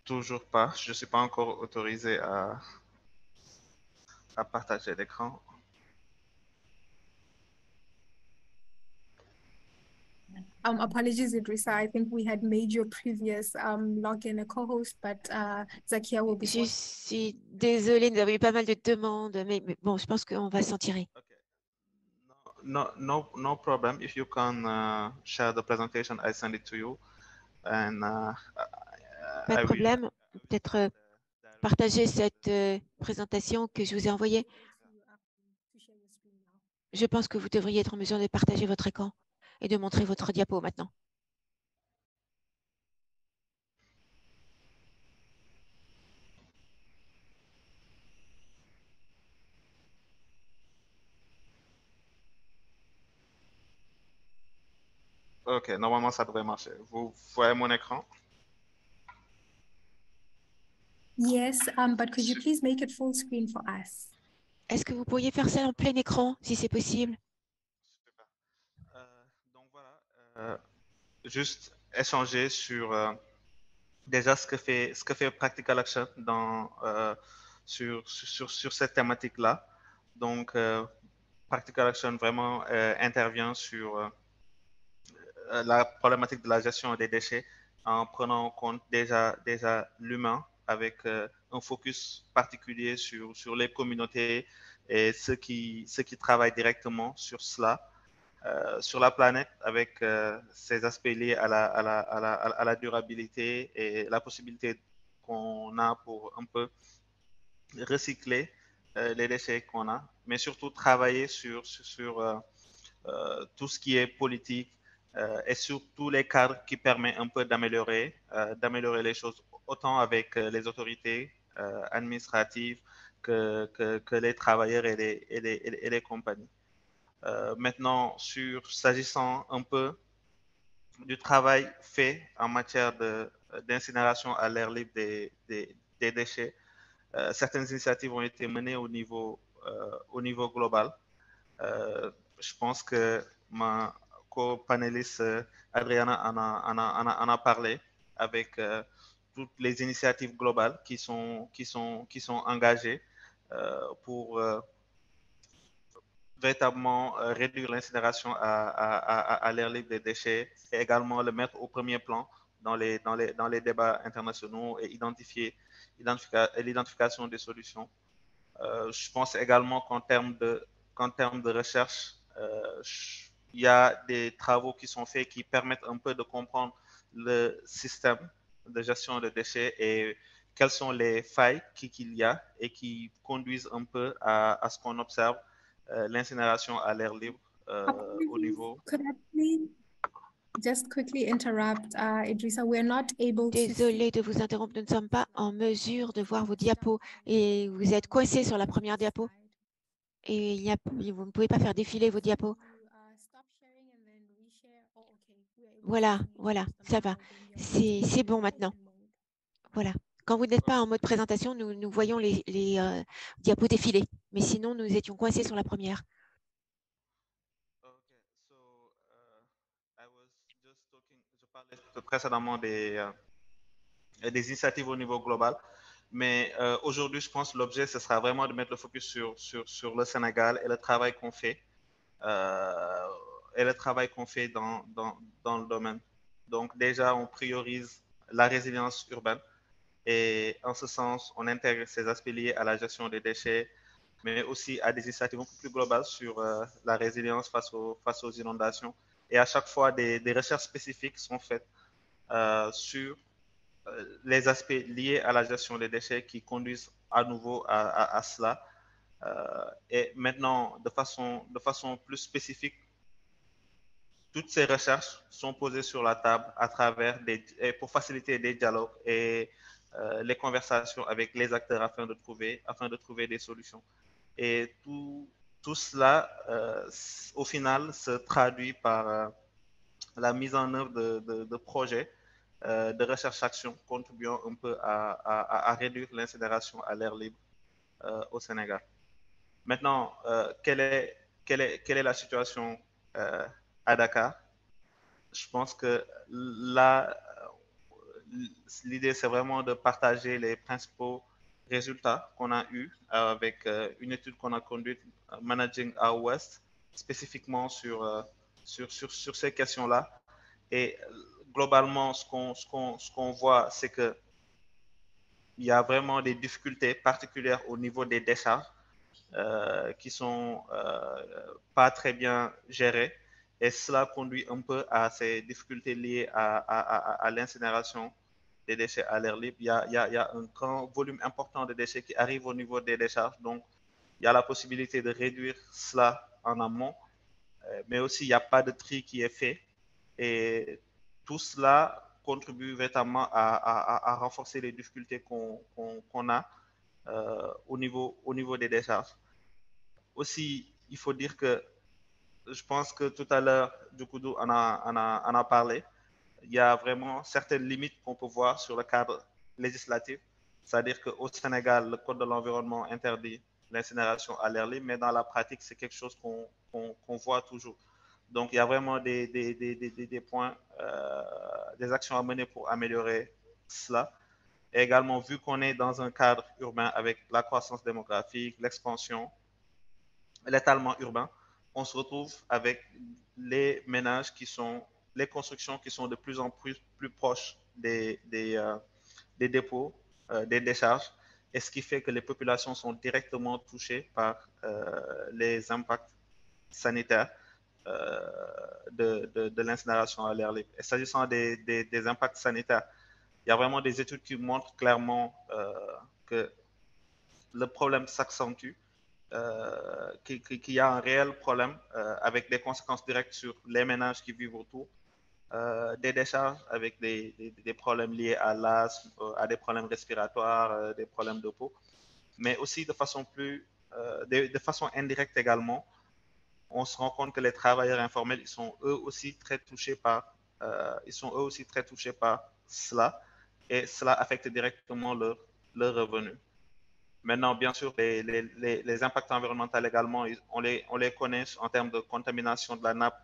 Toujours pas. Je ne suis pas encore autorisé à partager l'écran. Apologies, Idrissa. I think we had made your previous login a co-host, but Zakia will be. Je suis désolée, nous avons eu pas mal de demandes, mais bon, je pense qu'on va s'en tirer. Okay. No problem. If you can share the presentation, I send it to you. And, pas de problème. Peut-être partager cette présentation que je vous ai envoyée. Je pense que vous devriez être en mesure de partager votre écran et de montrer votre diapo maintenant. Ok, normalement ça devrait marcher. Vous voyez mon écran? Yes, but could you please make it full screen for us? Est-ce que vous pourriez faire ça en plein écran, si c'est possible? Donc voilà, juste échanger sur déjà ce que fait Practical Action sur cette thématique-là. Donc, Practical Action vraiment intervient sur la problématique de la gestion des déchets en prenant en compte déjà l'humain avec un focus particulier sur les communautés et ceux qui travaillent directement sur cela. Sur la planète avec ces aspects liés à la durabilité et la possibilité qu'on a pour un peu recycler les déchets qu'on a, mais surtout travailler sur tout ce qui est politique et sur tous les cadres qui permettent un peu d'améliorer les choses, autant avec les autorités administratives que les travailleurs et les compagnies. Maintenant, s'agissant un peu du travail fait en matière d'incinération à l'air libre des déchets, certaines initiatives ont été menées au niveau global. Je pense que ma co-panéliste Adriana en a parlé avec toutes les initiatives globales qui sont engagées pour véritablement réduire l'incinération à l'air libre des déchets et également le mettre au premier plan dans les débats internationaux et l'identification des solutions. Je pense également qu'en termes de recherche, il y a des travaux qui sont faits qui permettent un peu de comprendre le système de gestion des déchets et quelles sont les failles qu'il y a et qui conduisent un peu à ce qu'on observe l'incinération à l'air libre au niveau. Could I please just quickly interrupt, Idrissa? We're not able to. Désolée de vous interrompre, nous ne sommes pas en mesure de voir vos diapos et vous êtes coincé sur la première diapo et vous ne pouvez pas faire défiler vos diapos. Voilà, ça va. C'est bon maintenant. Voilà. Quand vous n'êtes pas en mode présentation, nous voyons les diapos défiler. Mais sinon, nous étions coincés sur la première. Je parlais précédemment des initiatives au niveau global. Mais aujourd'hui, je pense que l'objet, ce sera vraiment de mettre le focus sur le Sénégal et le travail qu'on fait. Dans le domaine. Donc déjà, on priorise la résilience urbaine et en ce sens, on intègre ces aspects liés à la gestion des déchets, mais aussi à des initiatives un peu plus globales sur la résilience face aux inondations. Et à chaque fois, des recherches spécifiques sont faites sur les aspects liés à la gestion des déchets qui conduisent à nouveau à cela. Et maintenant, de façon plus spécifique, toutes ces recherches sont posées sur la table pour faciliter des dialogues et les conversations avec les acteurs afin de trouver des solutions. Et tout cela, au final, se traduit par la mise en œuvre de projets de recherche-action contribuant un peu à réduire l'incinération à l'air libre au Sénégal. Maintenant, quelle est la situation à Dakar? Je pense que là, l'idée, c'est vraiment de partager les principaux résultats qu'on a eus avec une étude qu'on a conduite, Managing Our West, spécifiquement sur ces questions-là. Et globalement, ce qu'on voit, c'est qu'il y a vraiment des difficultés particulières au niveau des décharges qui sont pas très bien gérées. Et cela conduit un peu à ces difficultés liées à l'incinération des déchets à l'air libre. Il y a un grand volume important de déchets qui arrivent au niveau des décharges. Donc, il y a la possibilité de réduire cela en amont. Mais aussi, il n'y a pas de tri qui est fait. Et tout cela contribue véritablement à renforcer les difficultés qu'on a au niveau des décharges. Aussi, il faut dire que je pense que tout à l'heure, Djokoudou en a parlé. Il y a vraiment certaines limites qu'on peut voir sur le cadre législatif. C'est-à-dire qu'au Sénégal, le Code de l'environnement interdit l'incinération à l'air libre, mais dans la pratique, c'est quelque chose qu'on voit toujours. Donc, il y a vraiment des points, des actions à mener pour améliorer cela. Et également, vu qu'on est dans un cadre urbain avec la croissance démographique, l'expansion, l'étalement urbain, on se retrouve avec les ménages qui sont, les constructions qui sont de plus en plus proches des dépôts, des décharges, et ce qui fait que les populations sont directement touchées par les impacts sanitaires de l'incinération à l'air libre. Et s'agissant des impacts sanitaires, il y a vraiment des études qui montrent clairement que le problème s'accentue, qu'il y a un réel problème avec des conséquences directes sur les ménages qui vivent autour, des décharges avec des problèmes liés à l'asthme, à des problèmes respiratoires, des problèmes de peau, mais aussi de façon de façon indirecte également. On se rend compte que les travailleurs informels, ils sont eux aussi très touchés par cela, et cela affecte directement leur revenu. Maintenant, bien sûr, les impacts environnementaux également, on les connaît en termes de contamination de la nappe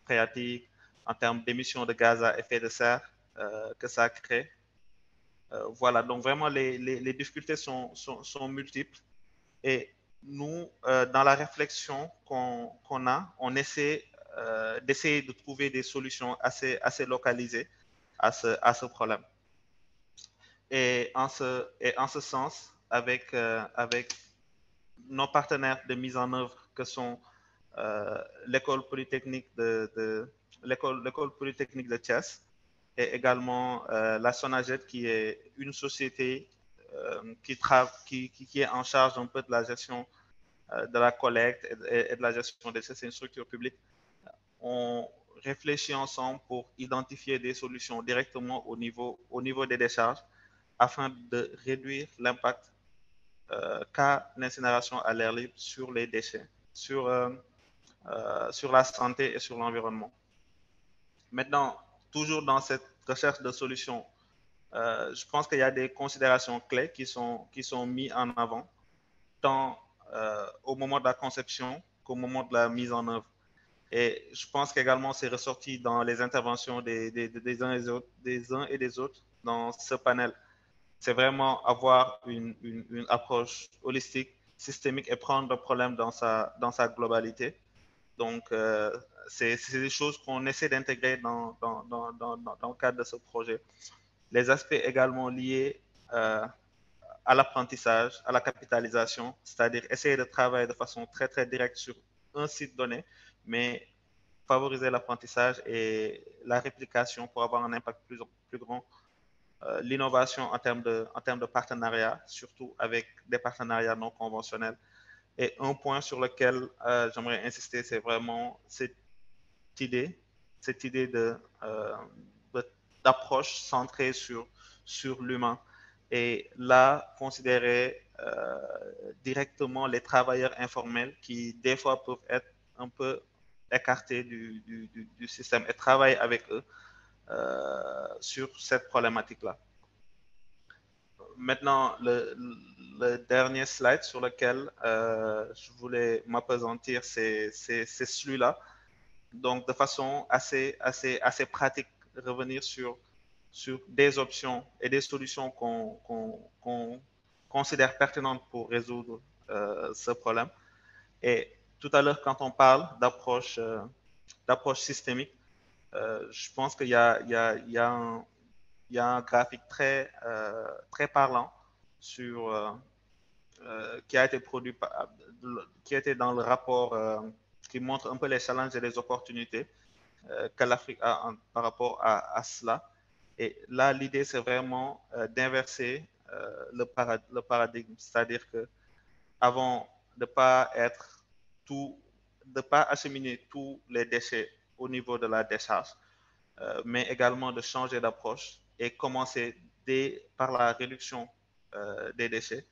phréatique, en termes d'émissions de gaz à effet de serre que ça crée. Voilà, donc vraiment, les difficultés sont multiples. Et nous, dans la réflexion qu'on a, on essaie d'essayer de trouver des solutions assez localisées à ce problème. Et en ce sens, avec nos partenaires de mise en œuvre que sont l'école polytechnique l'école polytechnique de Thiès et également la Sonaget, qui est une société qui est en charge un peu de la gestion de la collecte et de la gestion des déchets. C'est une structure publique. On réfléchit ensemble pour identifier des solutions directement au niveau des décharges afin de réduire l'impact qu'a l'incinération à l'air libre sur les déchets, sur la santé et sur l'environnement. Maintenant, toujours dans cette recherche de solutions, je pense qu'il y a des considérations clés qui sont mises en avant, tant au moment de la conception qu'au moment de la mise en œuvre. Et je pense qu'également c'est ressorti dans les interventions des uns et des autres dans ce panel. C'est vraiment avoir une approche holistique, systémique et prendre le problème dans sa globalité. Donc, c'est des choses qu'on essaie d'intégrer dans le cadre de ce projet. Les aspects également liés à l'apprentissage, à la capitalisation, c'est-à-dire essayer de travailler de façon très, très directe sur un site donné, mais favoriser l'apprentissage et la réplication pour avoir un impact plus grand. L'innovation en termes de partenariat, surtout avec des partenariats non conventionnels. Et un point sur lequel j'aimerais insister, c'est vraiment cette idée d'approche centrée sur l'humain. Et là, considérer directement les travailleurs informels qui, des fois, peuvent être un peu écartés du système et travailler avec eux sur cette problématique-là. Maintenant, le dernier slide sur lequel je voulais m'appesantir, c'est celui-là. Donc, de façon assez pratique, revenir sur des options et des solutions qu'on considère pertinentes pour résoudre ce problème. Et tout à l'heure, quand on parle d'approche systémique, je pense qu'il y a un graphique très parlant qui a été produit qui était dans le rapport qui montre un peu les challenges et les opportunités que l'Afrique a par rapport à cela. Et là, l'idée, c'est vraiment d'inverser le paradigme, c'est-à-dire que avant de pas acheminer tous les déchets au niveau de la décharge, mais également de changer d'approche et commencer par la réduction des déchets.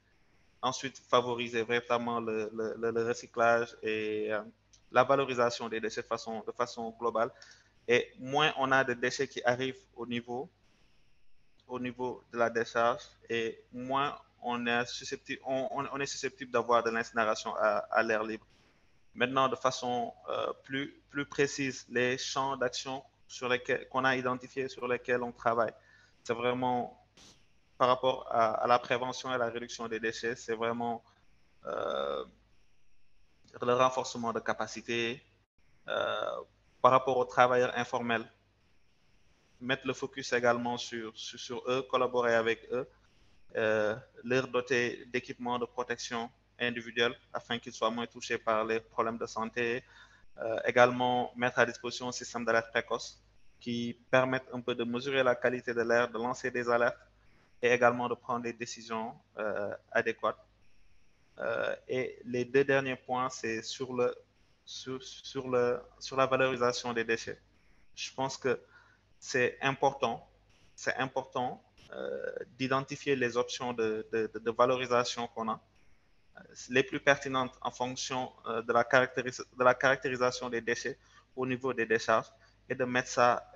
Ensuite, favoriser vraiment le recyclage et la valorisation des déchets de façon globale. Et moins on a de déchets qui arrivent au niveau au niveau de la décharge et moins on est susceptible d'avoir de l'incinération à l'air libre. Maintenant, de façon plus précise, les champs d'action qu'on a identifiés, sur lesquels on travaille, c'est vraiment par rapport à la prévention et la réduction des déchets, c'est vraiment le renforcement de capacité par rapport aux travailleurs informels. Mettre le focus également sur eux, collaborer avec eux, leur doter d'équipements de protection individuelle afin qu'ils soient moins touchés par les problèmes de santé. Également, mettre à disposition un système d'alerte précoce qui permettent un peu de mesurer la qualité de l'air, de lancer des alertes et également de prendre des décisions adéquates. Et les deux derniers points, c'est sur la valorisation des déchets. Je pense que c'est important d'identifier les options de valorisation qu'on a, les plus pertinentes en fonction de la caractérisation des déchets au niveau des décharges et de mettre ça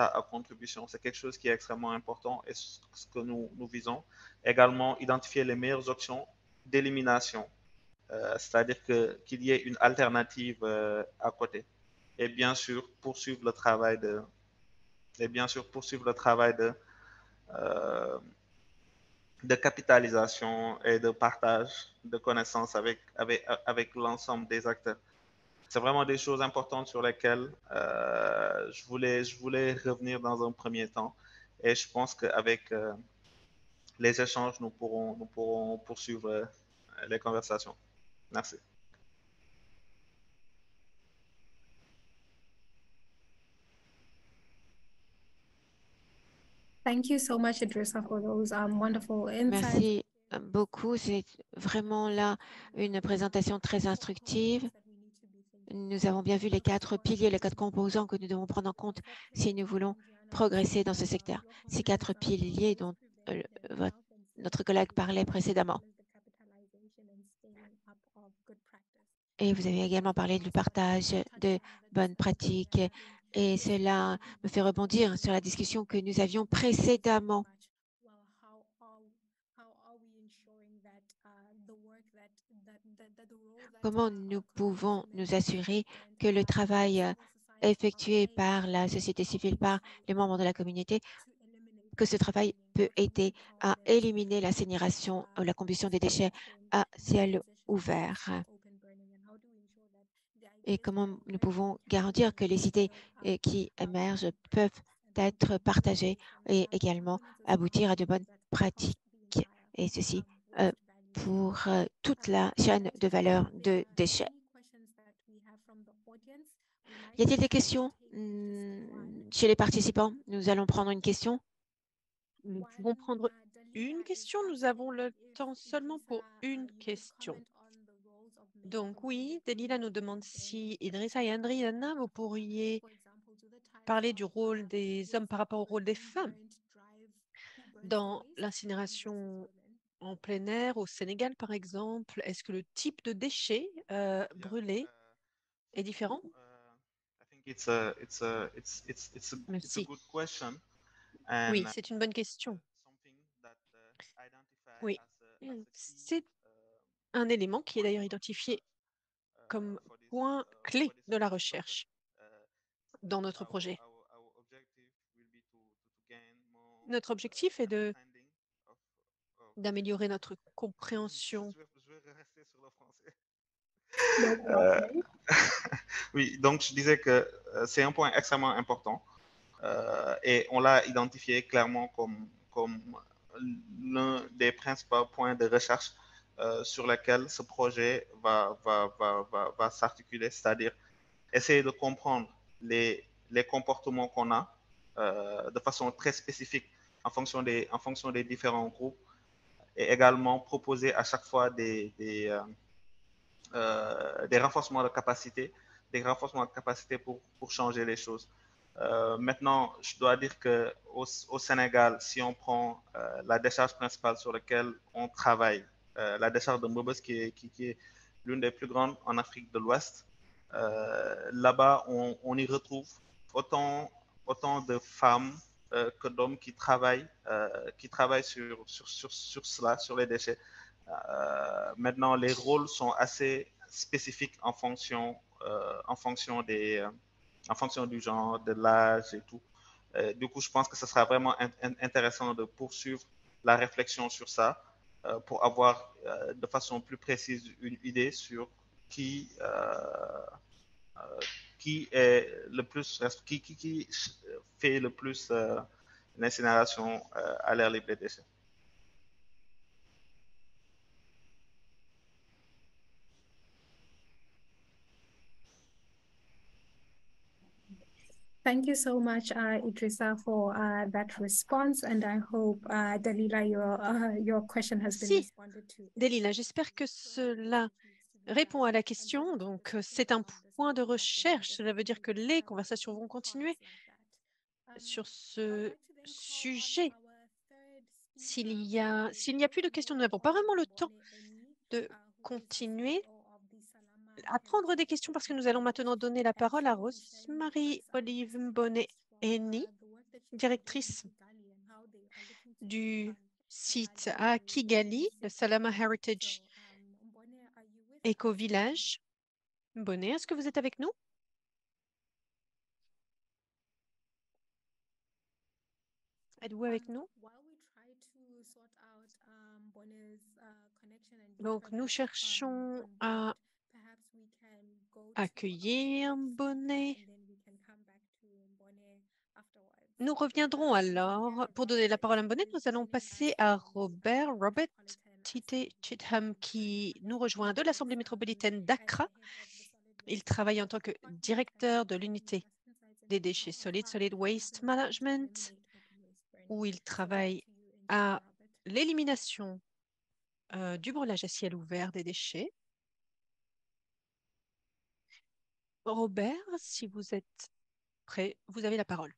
à contribution. C'est quelque chose qui est extrêmement important et ce que nous visons. Également, identifier les meilleures options d'élimination, c'est-à-dire qu'il y ait une alternative à côté. Et bien sûr, poursuivre le travail de capitalisation et de partage de connaissances avec l'ensemble des acteurs. C'est vraiment des choses importantes sur lesquelles je voulais revenir dans un premier temps. Et je pense qu'avec les échanges, nous pourrons poursuivre les conversations. Merci. Thank you so much, Idrissa, for those wonderful insights. Merci beaucoup. C'est vraiment là une présentation très instructive. Nous avons bien vu les 4 piliers, les 4 composants que nous devons prendre en compte si nous voulons progresser dans ce secteur. Ces 4 piliers dont notre collègue parlait précédemment. Et vous avez également parlé du partage de bonnes pratiques. Et cela me fait rebondir sur la discussion que nous avions précédemment. Comment nous pouvons nous assurer que le travail effectué par la société civile, par les membres de la communauté, que ce travail peut aider à éliminer l'incinération ou la combustion des déchets à ciel ouvert? Et comment nous pouvons garantir que les idées qui émergent peuvent être partagées et également aboutir à de bonnes pratiques, et ceci pour toute la chaîne de valeur de déchets. Y a-t-il des questions chez les participants? Nous allons prendre une question. Nous pouvons prendre une question. Nous avons le temps seulement pour une question. Donc oui, Delila nous demande si Idrissa et Andriana, vous pourriez parler du rôle des hommes par rapport au rôle des femmes dans l'incinération en plein air au Sénégal, par exemple. Est-ce que le type de déchets brûlés est différent? Merci. Oui, c'est une bonne question. Oui, c'est un élément qui est d'ailleurs identifié comme point clé de la recherche dans notre projet. Notre objectif est d'améliorer notre compréhension. Oui, donc je disais que c'est un point extrêmement important et on l'a identifié clairement comme l'un des principaux points de recherche sur lesquels ce projet va s'articuler, c'est-à-dire essayer de comprendre les comportements qu'on a de façon très spécifique en fonction des différents groupes et également proposer à chaque fois des renforcements de capacité, pour changer les choses. Maintenant, je dois dire qu'au Sénégal, si on prend la décharge principale sur laquelle on travaille, la décharge de Mbobes, qui est l'une des plus grandes en Afrique de l'Ouest, là-bas, on y retrouve autant de femmes que d'hommes qui travaillent sur cela, sur les déchets. Maintenant, les rôles sont assez spécifiques en fonction du genre, de l'âge et tout. Du coup, je pense que ce sera vraiment intéressant de poursuivre la réflexion sur ça pour avoir de façon plus précise une idée sur qui, qui est le plus, qui fait le plus l'incinération à l'air libre des déchets. Thank you so much, Idrissa, for that response, and I hope, Dalila, your question has been Merci, responded to. Delila. J'espère que cela répond à la question. Donc, c'est un point de recherche. Cela veut dire que les conversations vont continuer sur ce sujet. S'il n'y a plus de questions, nous n'avons pas vraiment le temps de continuer à prendre des questions parce que nous allons maintenant donner la parole à Rosemary Olive Mbone-Eni, directrice du site à Kigali, le Salama Heritage Eco-Village. Mbone, est-ce que vous êtes avec nous? Êtes-vous avec nous? Donc, nous cherchons à accueillir Mbone. Nous reviendrons alors. Pour donner la parole à Mbone, nous allons passer à Robert Tite Chitham, qui nous rejoint de l'Assemblée métropolitaine d'Accra. Il travaille en tant que directeur de l'unité des déchets solides, Solid Waste Management, où il travaille à l'élimination du brûlage à ciel ouvert des déchets. Robert, si vous êtes prêt, vous avez la parole.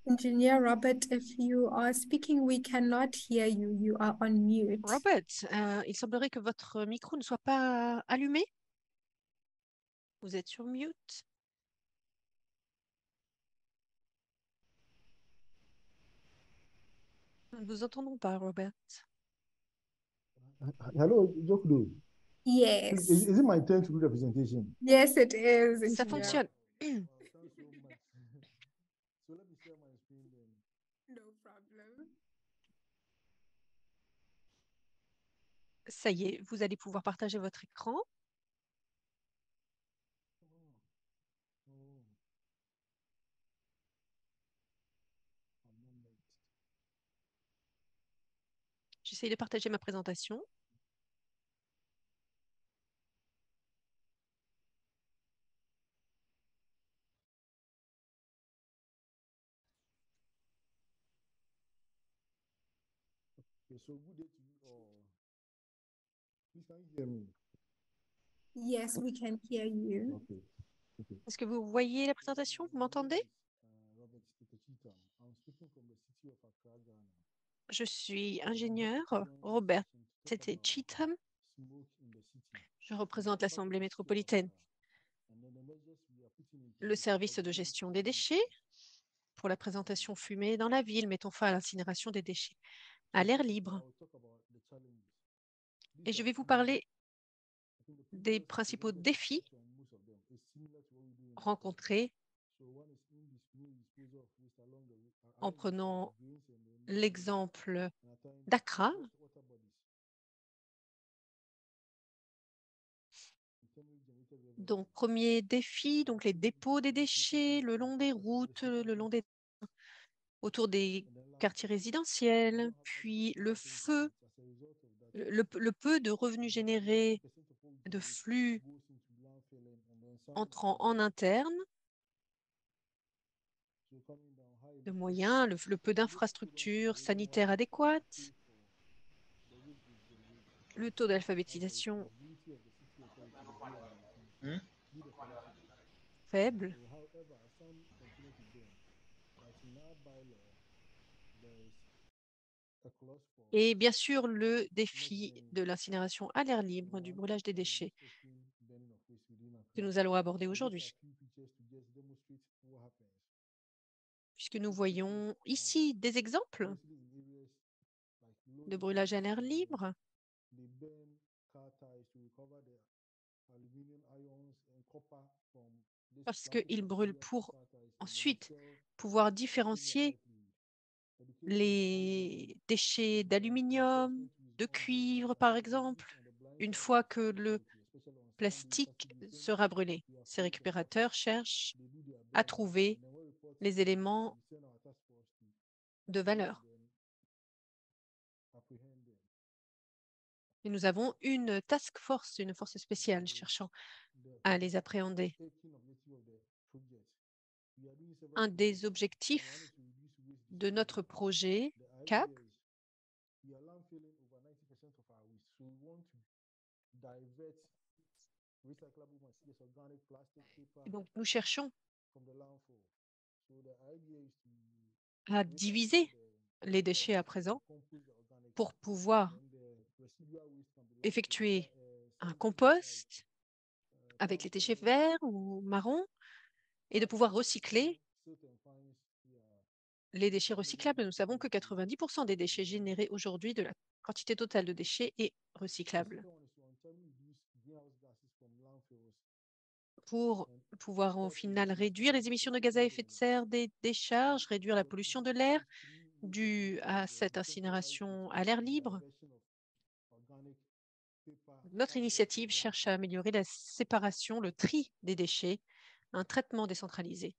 Engineer Robert, if you are speaking, we cannot hear you. You are on mute. Robert, il semblerait que votre micro ne soit pas allumé. Vous êtes sur mute. Nous ne vous entendons pas, Robert. Hello, Jokdo. Yes. Is it my turn to do the presentation? Yes, it is. Ça Engineer. fonctionne. So let me share my screen then. No problem. Ça y est, vous allez pouvoir partager votre écran. J'essaie de partager ma présentation. Okay, so good day to you all. Please, can you hear me? Yes, we can hear you. Okay. Est-ce que vous voyez la présentation? Vous m'entendez? Robert Chitham. I'm speaking from the city of Accra, Ghana. Je suis ingénieur, Robert Tete Chitham. Smoke in the city. Je représente l'Assemblée métropolitaine, le service de gestion des déchets pour la présentation fumée dans la ville, mettons fin à l'incinération des déchets à l'air libre. Et je vais vous parler des principaux défis rencontrés en prenant l'exemple d'Accra. Donc, premier défi, donc les dépôts des déchets le long des routes, autour des quartiers résidentiels, puis le feu, le peu de revenus générés, de flux entrant en interne, de moyens, le peu d'infrastructures sanitaires adéquates, le taux d'alphabétisation faible. Et bien sûr, le défi de l'incinération à l'air libre, du brûlage des déchets que nous allons aborder aujourd'hui. Puisque nous voyons ici des exemples de brûlage à l'air libre. Parce qu'ils brûlent pour ensuite pouvoir différencier les déchets d'aluminium, de cuivre par exemple, une fois que le plastique sera brûlé. Ces récupérateurs cherchent à trouver les éléments de valeur. Et nous avons une task force, une force spéciale cherchant à les appréhender. Un des objectifs de notre projet CAP, donc nous cherchons à diviser les déchets à présent pour pouvoir effectuer un compost avec les déchets verts ou marrons et de pouvoir recycler les déchets recyclables. Nous savons que 90% des déchets générés aujourd'hui, de la quantité totale de déchets, est recyclable. Pour pouvoir au final réduire les émissions de gaz à effet de serre des décharges, réduire la pollution de l'air due à cette incinération à l'air libre, notre initiative cherche à améliorer la séparation, le tri des déchets, un traitement décentralisé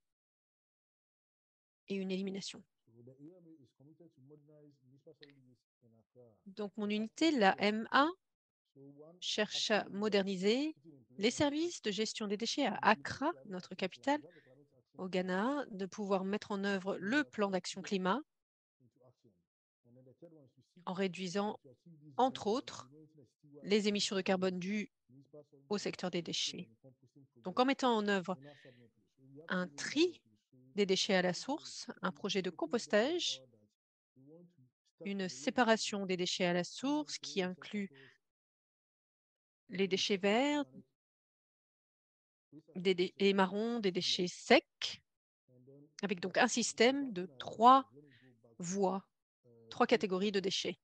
et une élimination. Donc mon unité, la MA, cherche à moderniser les services de gestion des déchets à Accra, notre capitale, au Ghana, de pouvoir mettre en œuvre le plan d'action climat en réduisant, entre autres, les émissions de carbone dues au secteur des déchets. Donc, en mettant en œuvre un tri des déchets à la source, un projet de compostage, une séparation des déchets à la source qui inclut les déchets verts, et marrons, des déchets secs, avec donc un système de 3 voies, 3 catégories de déchets.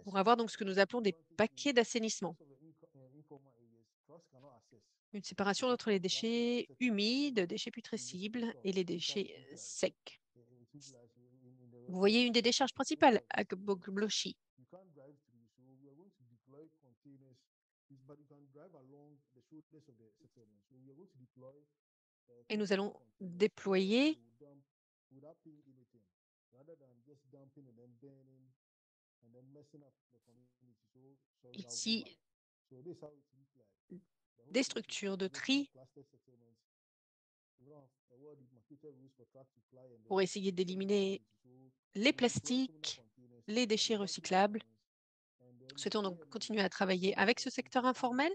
Pour avoir donc ce que nous appelons des paquets d'assainissement. Une séparation entre les déchets humides, déchets putrescibles et les déchets secs. Vous voyez une des décharges principales à Gbogloshi. Et nous allons déployer ici des structures de tri pour essayer d'éliminer les plastiques, les déchets recyclables. Nous souhaitons donc continuer à travailler avec ce secteur informel,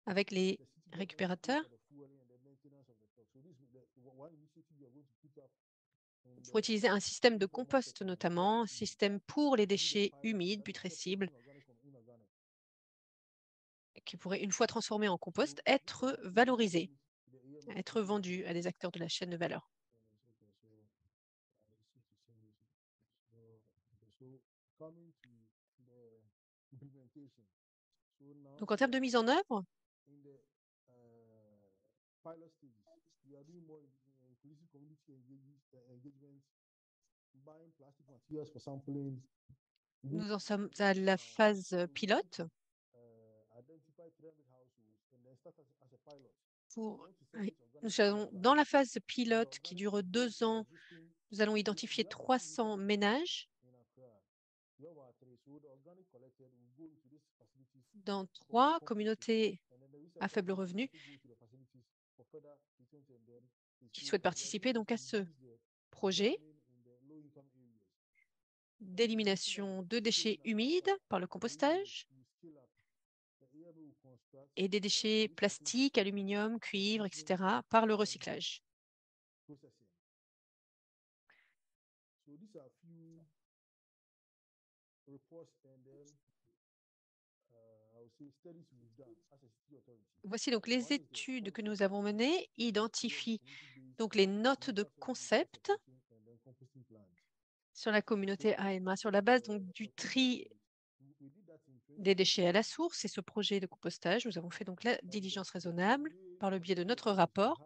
avec les récupérateurs, pour utiliser un système de compost notamment, un système pour les déchets humides, putrescibles, qui pourrait, une fois transformé en compost, être valorisé, être vendu à des acteurs de la chaîne de valeur. Donc, en termes de mise en œuvre, nous en sommes à la phase pilote. Nous sommes dans la phase pilote qui dure 2 ans. Nous allons identifier 300 ménages dans 3 communautés à faible revenu qui souhaitent participer donc à ce projet d'élimination de déchets humides par le compostage. et des déchets plastiques, aluminium, cuivre, etc. par le recyclage. processing. So these are few reports and then I would say studies we've done as a city authority. Voici donc les études que nous avons menées, identifient donc les notes de concept sur la communauté AMA, sur la base donc, du tri des déchets à la source et ce projet de compostage. Nous avons fait donc la diligence raisonnable par le biais de notre rapport.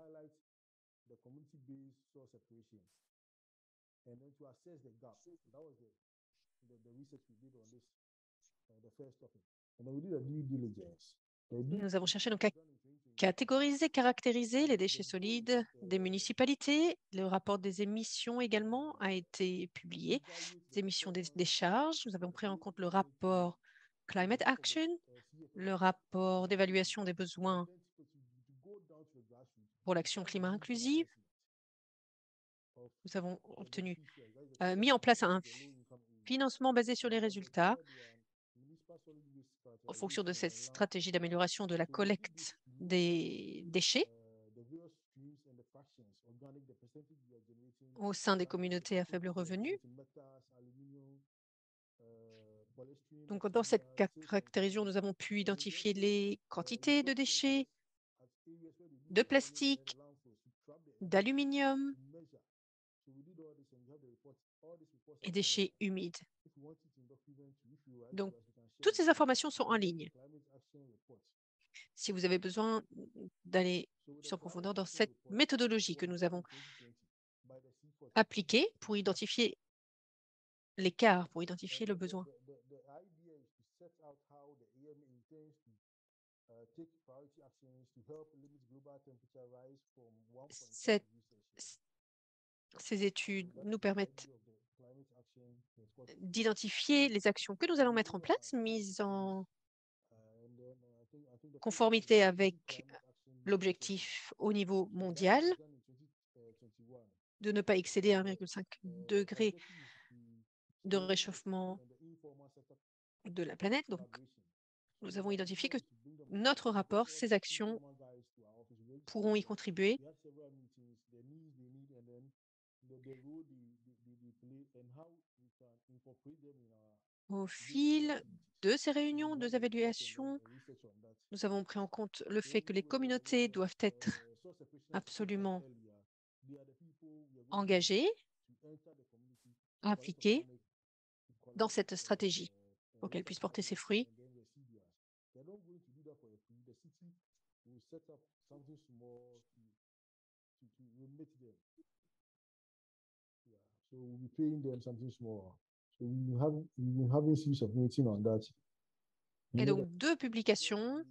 The community-based source separation, and then to assess the gap. That was the research we did on this, the first topic. And then we did a due diligence. Nous avons cherché donc à catégoriser, caractériser les déchets solides des municipalités. Le rapport des émissions également a été publié, les émissions des décharges. Nous avons pris en compte le rapport Climate Action, le rapport d'évaluation des besoins pour l'action climat inclusive. Nous avons mis en place un financement basé sur les résultats en fonction de cette stratégie d'amélioration de la collecte des déchets au sein des communautés à faible revenu. Donc, dans cette caractérisation, nous avons pu identifier les quantités de déchets, de plastique, d'aluminium et déchets humides. Donc, toutes ces informations sont en ligne. Si vous avez besoin d'aller plus en profondeur dans cette méthodologie que nous avons appliquée pour identifier l'écart, pour identifier le besoin. Ces études nous permettent d'identifier les actions que nous allons mettre en place, mises en conformité avec l'objectif au niveau mondial de ne pas excéder 1,5 degré de réchauffement de la planète. Donc, nous avons identifié que notre rapport, ces actions pourront y contribuer. Au fil de ces réunions, de évaluations, nous avons pris en compte le fait que les communautés doivent être absolument engagées, impliquées dans cette stratégie pour qu'elle puisse porter ses fruits. So we'll be paying them something small. So we've been having series of meetings on that. Et donc, 2 publications,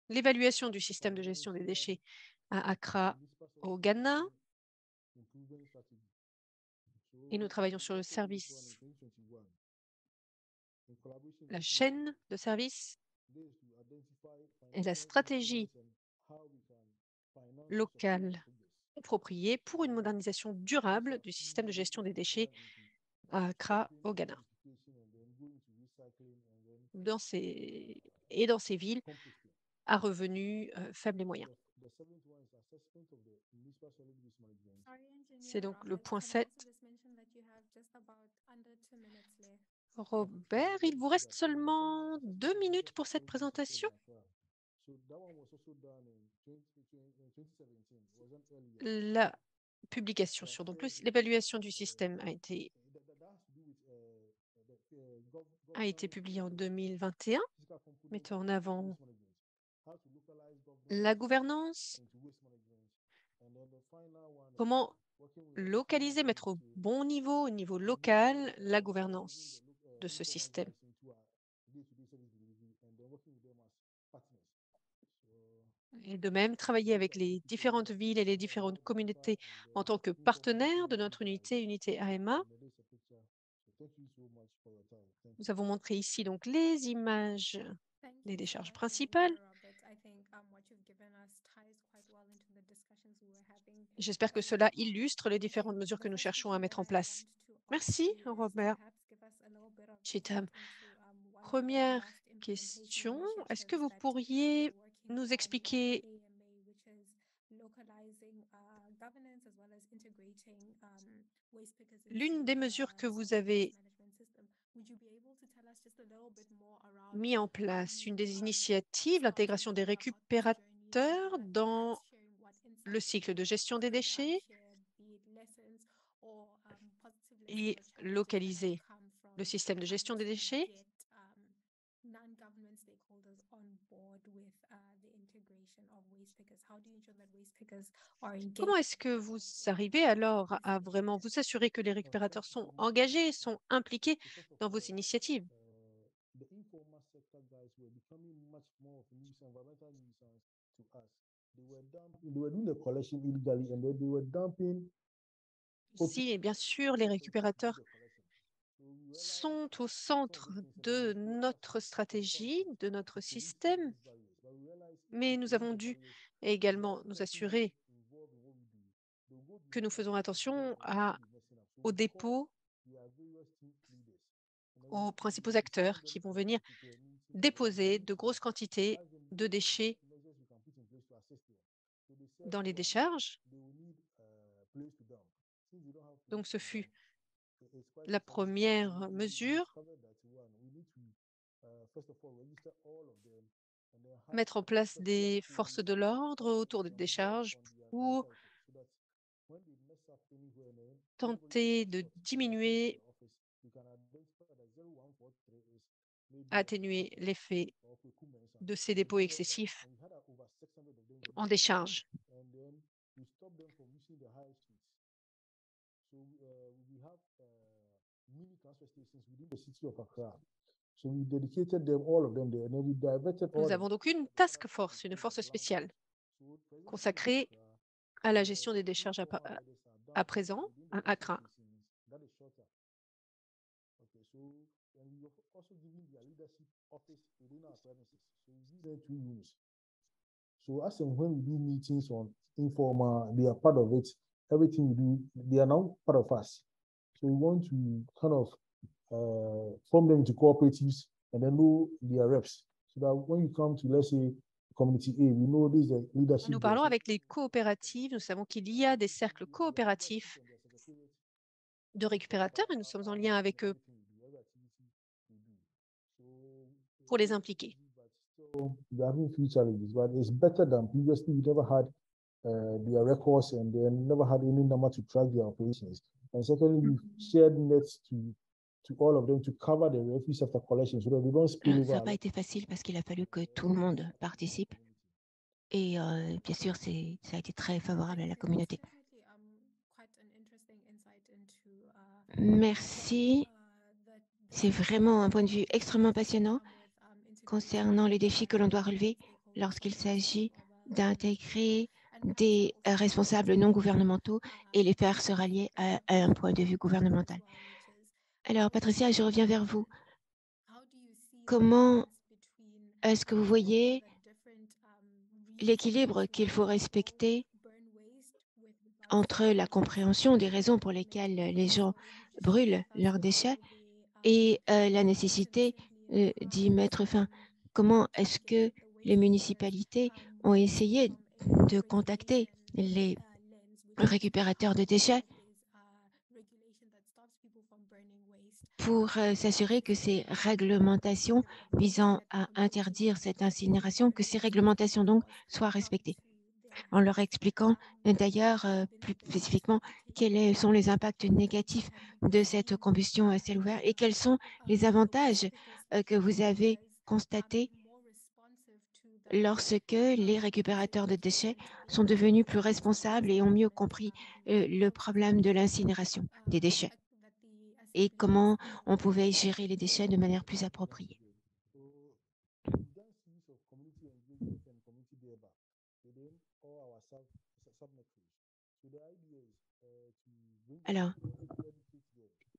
l'évaluation du système de gestion des déchets à Accra, au Ghana, et nous travaillons sur le service, la chaîne de services et la stratégie locale appropriée pour une modernisation durable du système de gestion des déchets à Accra, au Ghana. Dans ces villes à revenus faibles et moyens. C'est donc le point 7. Robert, il vous reste seulement 2 minutes pour cette présentation. La publication sur l'évaluation du système a été publiée en 2021, mettant en avant la gouvernance, comment localiser, mettre au bon niveau, au niveau local, la gouvernance de ce système. Et de même, travailler avec les différentes villes et les différentes communautés en tant que partenaires de notre unité AMA. Nous avons montré ici donc les images des décharges principales. J'espère que cela illustre les différentes mesures que nous cherchons à mettre en place. Merci, Robert. Chitam. Première question, est-ce que vous pourriez nous expliquer l'une des mesures que vous avez mis en place, une des initiatives, l'intégration des récupérateurs dans le cycle de gestion des déchets et localiser le système de gestion des déchets. Comment est-ce que vous arrivez alors à vraiment vous assurer que les récupérateurs sont engagés, sont impliqués dans vos initiatives? The informal sector guys were becoming much more of a nuisance, environmental nuisance to us. They were doing the collection illegally and then they were dumping. Si, et bien sûr, les récupérateurs sont au centre de notre stratégie, de notre système, mais nous avons dû également nous assurer que nous faisons attention aux dépôts, aux principaux acteurs qui vont venir déposer de grosses quantités de déchets dans les décharges. Donc, ce fut la première mesure. Mettre en place des forces de l'ordre autour des décharges pour tenter de diminuer, atténuer l'effet de ces dépôts excessifs en décharge. Nous avons donc une task force, une force spéciale consacrée à la gestion des décharges à présent, à Accra. So as and when we do meetings on informal, they are part of it. Everything we do, they are now part of us. So we want to kind of form them into cooperatives and then know their reps. So that when you come to, let's say, community A, we know this is the leadership. Nous parlons avec les coopératives. Nous savons qu'il y a des cercles coopératifs de récupérateurs et nous sommes en lien avec eux pour les impliquer. We are having few challenges, but it's better than previously. We never had their records and they never had any number to track their operations. And secondly, we shared nets to all of them to cover the refuse after collection so that they don't spill over. Ça n'a pas été facile parce qu'il a fallu que tout le monde participe. Et bien sûr, ça a été très favorable à la communauté. Merci. C'est vraiment un point de vue extrêmement passionnant concernant les défis que l'on doit relever lorsqu'il s'agit d'intégrer des responsables non gouvernementaux et les faire se rallier à un point de vue gouvernemental. Alors, Patricia, je reviens vers vous. Comment est-ce que vous voyez l'équilibre qu'il faut respecter entre la compréhension des raisons pour lesquelles les gens brûlent leurs déchets et la nécessité d'y mettre fin? Comment est-ce que les municipalités ont essayé de contacter les récupérateurs de déchets pour s'assurer que ces réglementations visant à interdire cette incinération, que ces réglementations donc soient respectées? En leur expliquant d'ailleurs plus spécifiquement quels sont les impacts négatifs de cette combustion à ciel ouvert et quels sont les avantages que vous avez constatés lorsque les récupérateurs de déchets sont devenus plus responsables et ont mieux compris le problème de l'incinération des déchets et comment on pouvait gérer les déchets de manière plus appropriée. Alors,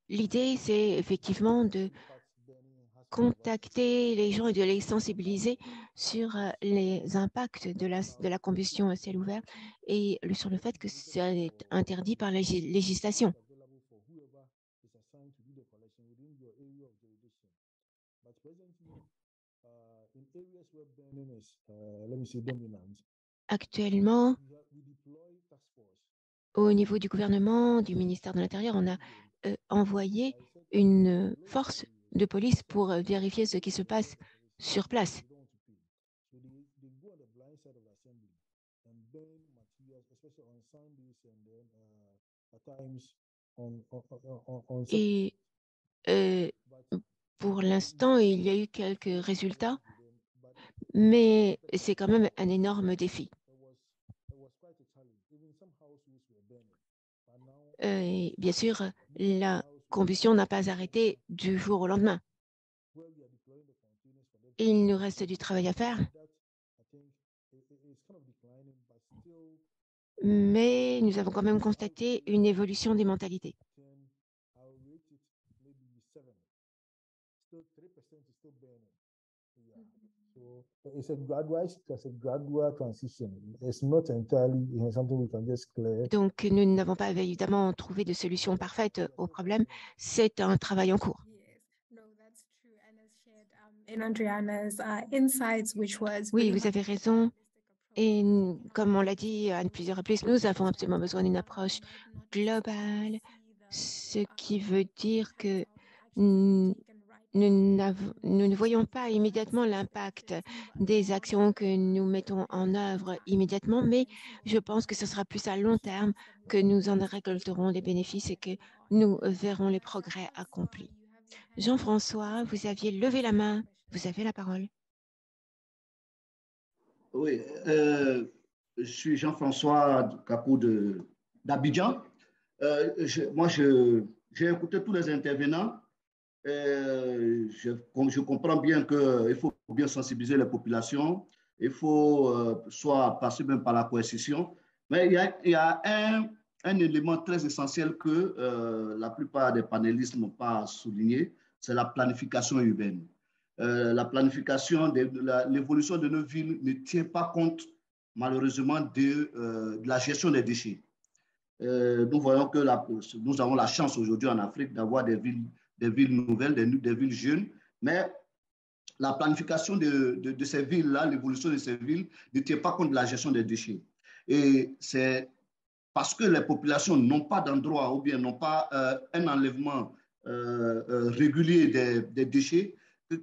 l'idée, c'est effectivement de contacter les gens et de les sensibiliser sur les impacts de la combustion à ciel ouvert et sur le fait que c'est interdit par la législation. in areas where burning is, let me say, dominant, Actuellement, we deploy task force. au niveau du gouvernement, du ministère de l'Intérieur, on a envoyé une force de police pour vérifier ce qui se passe sur place. So they go on the blind side of the assembly and burn materials, especially on Sundays and then at times on Et pour l'instant, il y a eu quelques résultats, mais c'est quand même un énorme défi. Et bien sûr, la combustion n'a pas arrêté du jour au lendemain. Il nous reste du travail à faire, mais nous avons quand même constaté une évolution des mentalités. So it's a gradual transition. It's not entirely something we can just clear. Donc, nous n'avons pas évidemment trouvé de solution parfaite au problème. C'est un travail en cours. Oui, vous avez raison. Et comme on l'a dit à plusieurs reprises, nous avons absolument besoin d'une approche globale, ce qui veut dire que nous ne voyons pas immédiatement l'impact des actions que nous mettons en œuvre immédiatement, mais je pense que ce sera plus à long terme que nous en récolterons les bénéfices et que nous verrons les progrès accomplis. Jean-François, vous aviez levé la main. Vous avez la parole. Oui, je suis Jean-François Capou d'Abidjan. Moi, j'ai écouté tous les intervenants. Je comprends bien qu'il faut bien sensibiliser les populations. Il faut soit passer même par la coercition. Mais il y a un élément très essentiel que la plupart des panélistes n'ont pas souligné, c'est la planification urbaine. La planification, l'évolution de nos villes ne tient pas compte, malheureusement, de la gestion des déchets. Nous voyons que nous avons la chance aujourd'hui en Afrique d'avoir des villes nouvelles, des villes jeunes, mais la planification de ces villes-là, l'évolution de ces villes ne tient pas compte de la gestion des déchets. Et c'est parce que les populations n'ont pas d'endroit ou bien n'ont pas un enlèvement régulier des déchets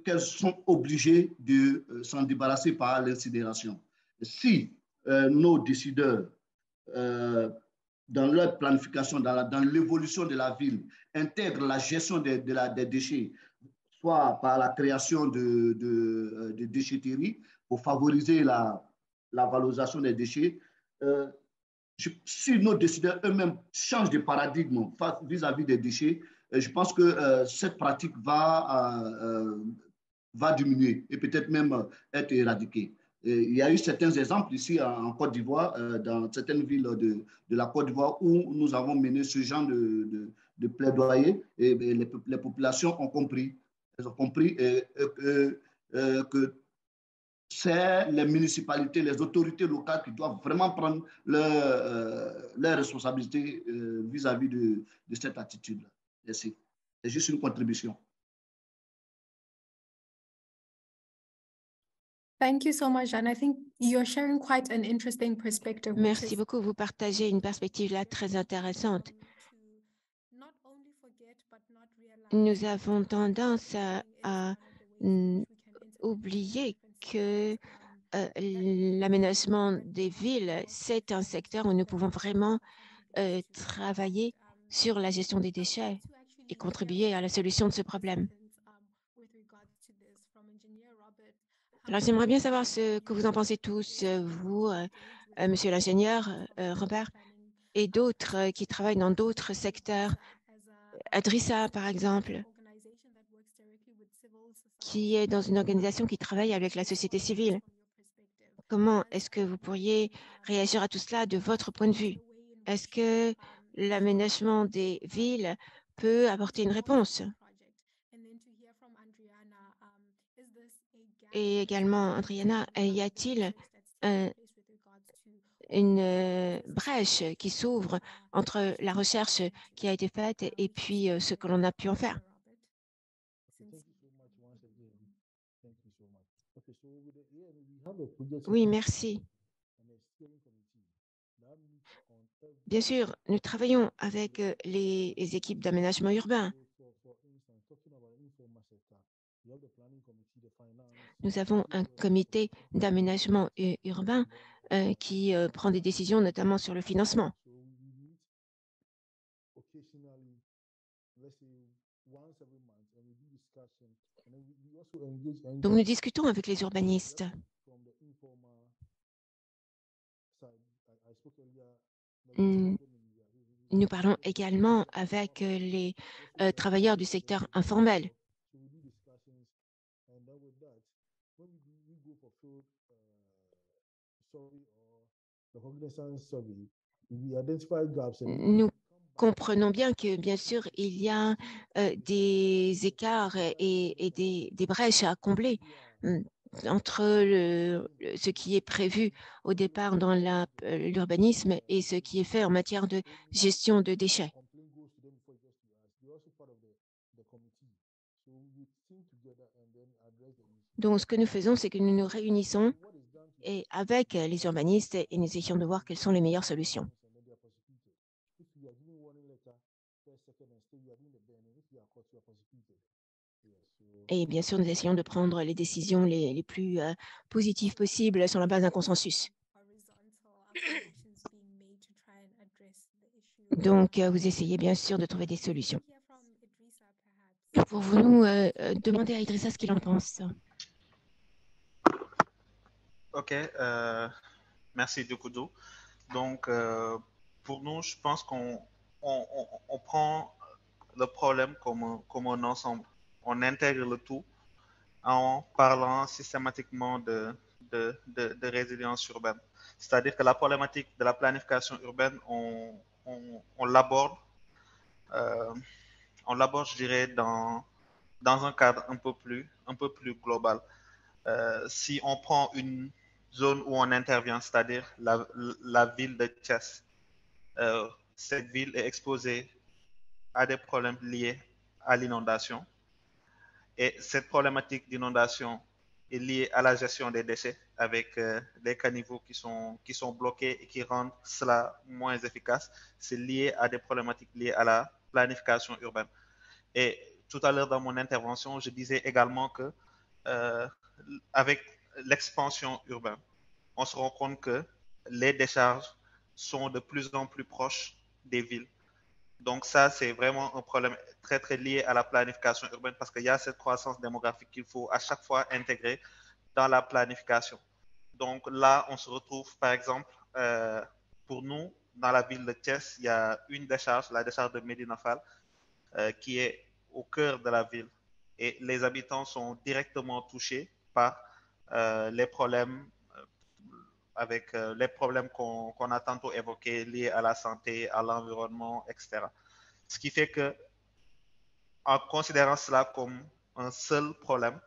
qu'elles sont obligées de s'en débarrasser par l'incinération. Si nos décideurs, dans leur planification, dans l'évolution de la ville, intègrent la gestion des déchets, soit par la création de déchetteries pour favoriser la valorisation des déchets, si nos décideurs eux-mêmes changent de paradigme vis-à-vis des déchets, je pense que cette pratique va diminuer et peut-être même être éradiquée. Il y a eu certains exemples ici en Côte d'Ivoire, dans certaines villes de la Côte d'Ivoire, où nous avons mené ce genre de plaidoyer et les populations ont compris. Elles ont compris que c'est les municipalités, les autorités locales qui doivent vraiment prendre leurs responsabilités vis-à-vis de cette attitude-là. Merci. C'est juste une contribution. Thank you so much, and I think you're sharing quite an interesting perspective. Merci beaucoup. Vous partagez une perspective là très intéressante. Nous avons tendance à oublier que l'aménagement des villes, c'est un secteur où nous pouvons vraiment travailler sur la gestion des déchets et contribuer à la solution de ce problème. Alors, j'aimerais bien savoir ce que vous en pensez tous, vous, monsieur l'ingénieur, Robert, et d'autres qui travaillent dans d'autres secteurs. Adrissa, par exemple, qui est dans une organisation qui travaille avec la société civile. Comment est-ce que vous pourriez réagir à tout cela de votre point de vue? Est-ce que l'aménagement des villes peut apporter une réponse? Et également, Adriana, y a-t-il une brèche qui s'ouvre entre la recherche qui a été faite et puis ce que l'on a pu en faire? Thank you so much. Okay, so with the AMA, we have a project Oui, merci. and a steering committee that meets on every Bien sûr, nous travaillons avec les équipes d'aménagement urbain. for instance, talking about informal sector, we have the planning committee, the finance, Nous avons un comité d'aménagement urbain qui prend des décisions, notamment sur le financement. so we meet occasionally, let's say once every month, and we do discussion, and then we also engage Donc, nous discutons avec les urbanistes. from the informal side. I spoke earlier. Mm, Nous parlons également avec les travailleurs du secteur informel. So we do discussions, and then with that, when we go for field survey or the cognizance survey, we identify gaps and Nous comprenons bien que, bien sûr, il y a des écarts et des brèches à combler entre ce qui est prévu au départ dans l'urbanisme et ce qui est fait en matière de gestion de déchets. complaint goes to them before it gets to us. They're also part of the committee. So we think together and then address the issue. Donc, ce que nous faisons, c'est que nous nous réunissons et avec les urbanistes et nous essayons de voir quelles sont les meilleures solutions. And then they are prosecuted. If you are given warning letter, first, second, and still you are doing the burning, if you are caught, you are prosecuted. Yes. So Et bien sûr, nous essayons de prendre les décisions les plus positives possibles sur la base d'un consensus. Donc, vous essayez bien sûr de trouver des solutions. Pouvons-nous demander à Idrissa ce qu'il en pense? Ok, merci Dukudu. Donc, pour nous, je pense qu'on on prend le problème comme un ensemble. On intègre le tout en parlant systématiquement de résilience urbaine. C'est-à-dire que la problématique de la planification urbaine, on l'aborde, je dirais, dans un cadre un peu plus global. Si on prend une zone où on intervient, c'est-à-dire la ville de Thiès, cette ville est exposée à des problèmes liés à l'inondation. Et cette problématique d'inondation est liée à la gestion des déchets avec des caniveaux qui sont bloqués et qui rendent cela moins efficace. C'est lié à des problématiques liées à la planification urbaine. Et tout à l'heure dans mon intervention, je disais également que avec l'expansion urbaine, on se rend compte que les décharges sont de plus en plus proches des villes. Donc ça, c'est vraiment un problème très, très lié à la planification urbaine parce qu'il y a cette croissance démographique qu'il faut à chaque fois intégrer dans la planification. Donc là, on se retrouve, par exemple, pour nous, dans la ville de Thiès, il y a une décharge, la décharge de Médina Fall, qui est au cœur de la ville. Et les habitants sont directement touchés par les problèmes avec les problèmes qu'on a tantôt évoqués liés à la santé, à l'environnement, etc. Ce qui fait que, en considérant cela comme un seul problème,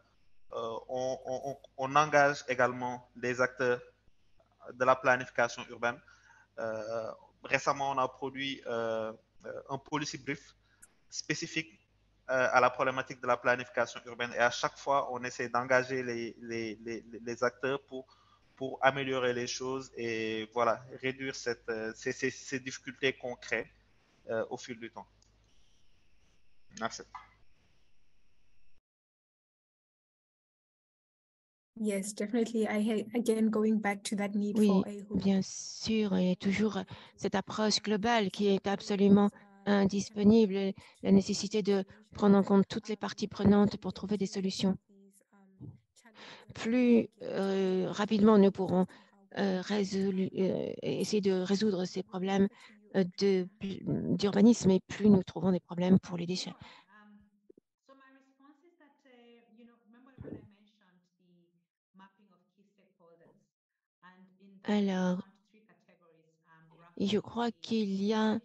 on engage également les acteurs de la planification urbaine. Récemment, on a produit un policy brief spécifique à la problématique de la planification urbaine et à chaque fois, on essaie d'engager les acteurs pour améliorer les choses et voilà, réduire ces difficultés qu'on crée au fil du temps. Merci. Yes, definitely. Again, going back to that need Oui, for a bien sûr, il y a toujours cette approche globale qui est absolument indisponible, la nécessité de prendre en compte toutes les parties prenantes pour trouver des solutions. Plus rapidement nous pourrons essayer de résoudre ces problèmes d'urbanisme et plus nous trouvons des problèmes pour les déchets. So my response is that, remember when I mentioned the mapping of key stakeholders, and in Alors, three categories. je crois qu'il y a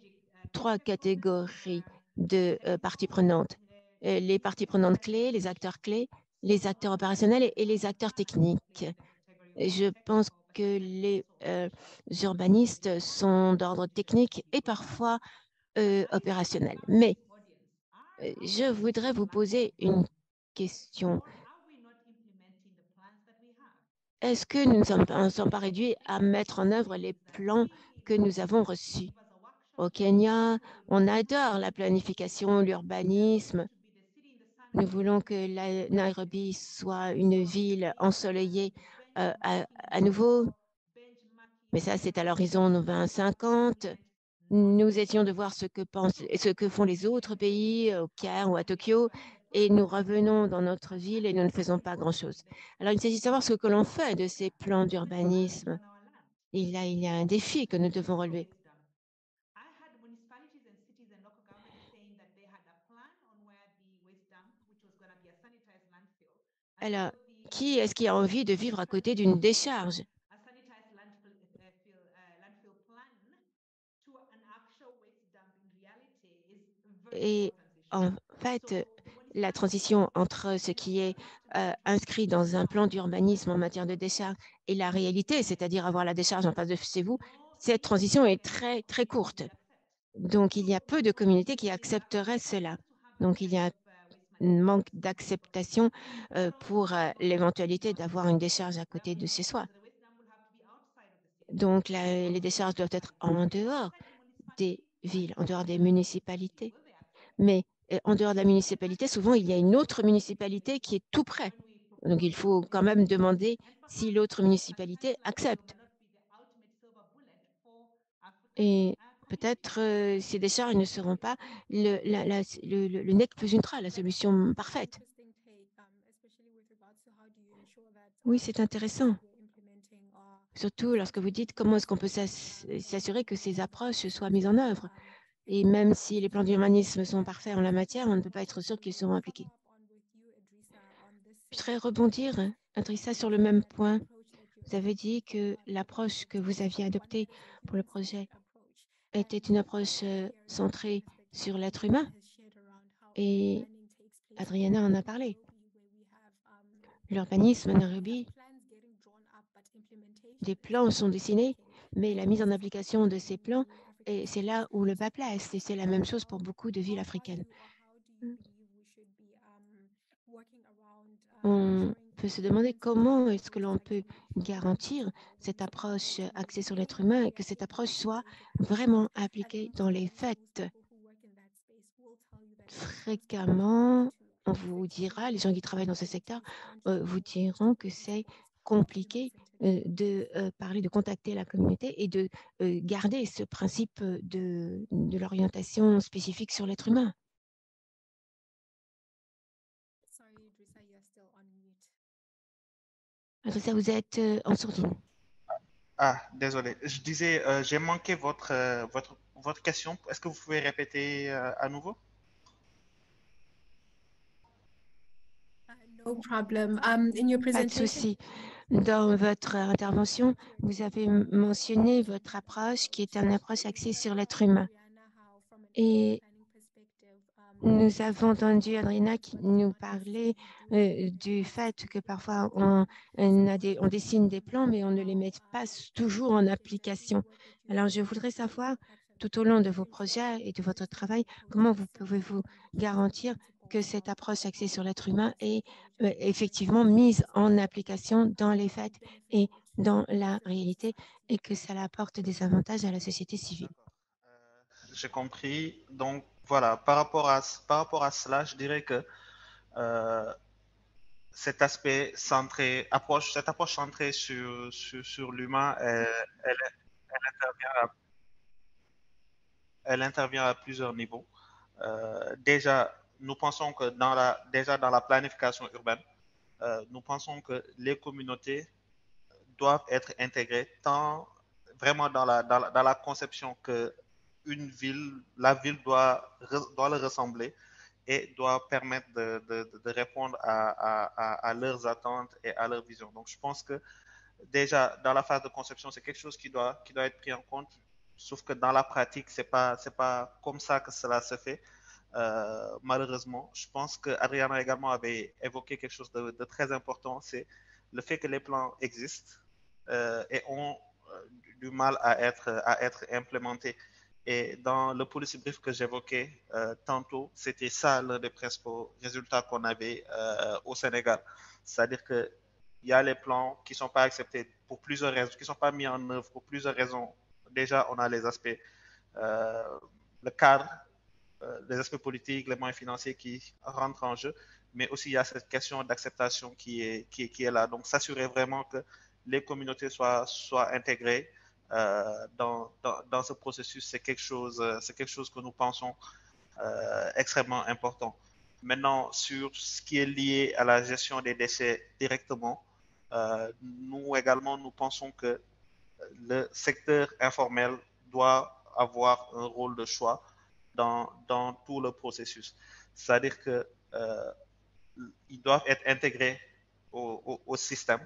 3 catégories de parties prenantes. Les parties prenantes clés, les acteurs opérationnels et les acteurs techniques. Je pense que les urbanistes sont d'ordre technique et parfois opérationnel. Mais je voudrais vous poser une question. est-ce que nous ne sommes pas réduits à mettre en œuvre les plans que nous avons reçus? Au Kenya, on adore la planification, l'urbanisme. Nous voulons que Nairobi soit une ville ensoleillée à nouveau. Mais ça, c'est à l'horizon 2050. Nous étions de voir ce que font les autres pays au Caire ou à Tokyo, et nous revenons dans notre ville et nous ne faisons pas grand-chose. Alors, il s'agit de savoir ce que l'on fait de ces plans d'urbanisme. Il y a un défi que nous devons relever. Alors, qui est-ce qui a envie de vivre à côté d'une décharge? Et en fait, la transition entre ce qui est inscrit dans un plan d'urbanisme en matière de décharge et la réalité, c'est-à-dire avoir la décharge en face de chez vous, cette transition est très, très courte. Donc, il y a peu de communautés qui accepteraient cela. Donc, il y a un manque d'acceptation pour l'éventualité d'avoir une décharge à côté de chez soi. Donc, les décharges doivent être en dehors des villes, en dehors des municipalités. Mais en dehors de la municipalité, souvent, il y a une autre municipalité qui est tout près. Donc, il faut quand même demander si l'autre municipalité accepte. Et peut-être ces décharges ne seront pas le nec plus ultra, la solution parfaite. Oui, c'est intéressant. Surtout lorsque vous dites comment est-ce qu'on peut s'assurer que ces approches soient mises en œuvre. Et même si les plans d'urbanisme sont parfaits en la matière, on ne peut pas être sûr qu'ils seront appliqués. Je voudrais rebondir, Adrissa, sur le même point. Vous avez dit que l'approche que vous aviez adoptée pour le projet était une approche centrée sur l'être humain. Et Adriana en a parlé. L'urbanisme à Nairobi, des plans sont dessinés, mais la mise en application de ces plans, c'est là où le bas blesse. Et c'est la même chose pour beaucoup de villes africaines. On peut se demander comment est-ce que l'on peut garantir cette approche axée sur l'être humain et que cette approche soit vraiment appliquée dans les faits. Fréquemment, on vous dira, les gens qui travaillent dans ce secteur vous diront que c'est compliqué de parler, de contacter la communauté et de garder ce principe de l'orientation spécifique sur l'être humain. Adrissa, vous êtes en sourdine. Ah, désolé. Je disais, j'ai manqué votre question. Est-ce que vous pouvez répéter à nouveau? No problem. In your Pas de presentation, souci. Dans votre intervention, vous avez mentionné votre approche qui est une approche axée sur l'être humain. Et nous avons entendu Adrina qui nous parlait du fait que parfois on dessine des plans, mais on ne les met pas toujours en application. Alors, je voudrais savoir, tout au long de vos projets et de votre travail, comment pouvez-vous garantir que cette approche axée sur l'être humain est effectivement mise en application dans les faits et dans la réalité et que cela apporte des avantages à la société civile. J'ai compris. Donc voilà, par rapport à cela, je dirais que cet aspect centré, cette approche centrée sur l'humain, elle intervient à plusieurs niveaux. Déjà, nous pensons que déjà dans la planification urbaine, nous pensons que les communautés doivent être intégrées tant vraiment dans la conception que la ville doit leur ressembler et doit permettre de répondre à leurs attentes et à leurs visions. Donc, je pense que déjà, dans la phase de conception, c'est quelque chose qui doit être pris en compte, sauf que dans la pratique, c'est pas comme ça que cela se fait. Malheureusement, je pense que Adriana également avait évoqué quelque chose de très important, c'est le fait que les plans existent et ont du mal à être implémentés. Et dans le policy brief que j'évoquais tantôt, c'était ça l'un des principaux résultats qu'on avait au Sénégal. C'est-à-dire que il y a les plans qui ne sont pas acceptés pour plusieurs raisons, qui ne sont pas mis en œuvre pour plusieurs raisons. Déjà, on a les aspects, le cadre, les aspects politiques, les moyens financiers qui rentrent en jeu, mais aussi il y a cette question d'acceptation qui est là. Donc, s'assurer vraiment que les communautés soient intégrées dans ce processus, c'est quelque chose que nous pensons extrêmement important. Maintenant, sur ce qui est lié à la gestion des déchets directement, nous également, nous pensons que le secteur informel doit avoir un rôle de choix dans tout le processus. C'est-à-dire qu'ils doivent être intégrés au système.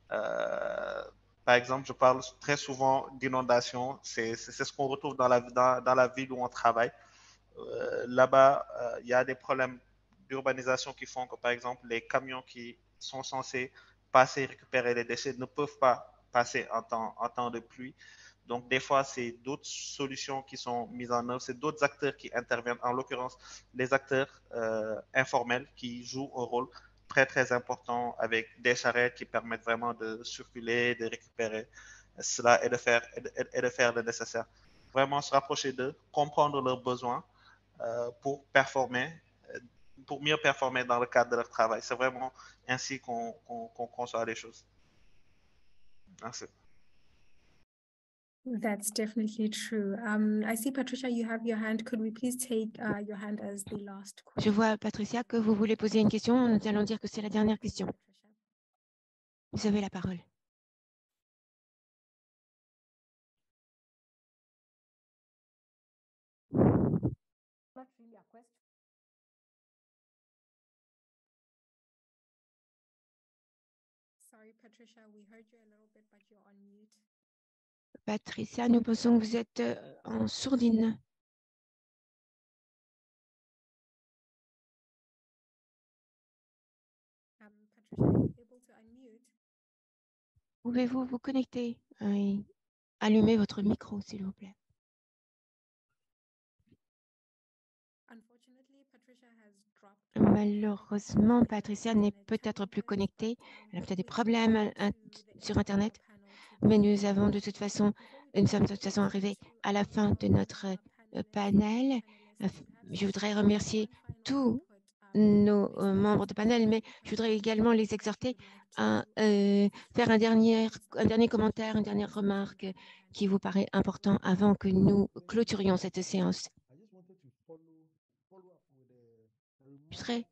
Par exemple, je parle très souvent d'inondation. C'est ce qu'on retrouve dans la ville où on travaille. Là-bas, il y a des problèmes d'urbanisation qui font que, par exemple, les camions qui sont censés passer récupérer les déchets ne peuvent pas passer en temps de pluie. Donc, des fois, c'est d'autres solutions qui sont mises en œuvre, c'est d'autres acteurs qui interviennent, en l'occurrence, les acteurs informels qui jouent un rôle très, très important avec des charrettes qui permettent vraiment de circuler, de récupérer cela et de faire le nécessaire. Vraiment se rapprocher d'eux, comprendre leurs besoins pour mieux performer dans le cadre de leur travail. C'est vraiment ainsi qu'on conçoit les choses. Merci. That's definitely true. I see, Patricia, you have your hand. Could we please take your hand as the last question? Je vois, Patricia, que vous voulez poser une question. Nous allons dire que c'est la dernière question. Vous avez la parole. Sorry, Patricia, we heard you a little bit, but you're on mute. Patricia, nous pensons que vous êtes en sourdine. Patricia, are you able to unmute? Pouvez-vous vous connecter? Oui. Allumez votre micro, s'il vous plaît. Unfortunately, Patricia has dropped. Malheureusement, Patricia n'est peut-être plus connectée. Elle a peut-être des problèmes sur Internet. Mais nous sommes de toute façon arrivés à la fin de notre panel. Je voudrais remercier tous nos membres de panel, mais je voudrais également les exhorter à faire un dernier commentaire, une dernière remarque qui vous paraît important avant que nous clôturions cette séance. Je voudrais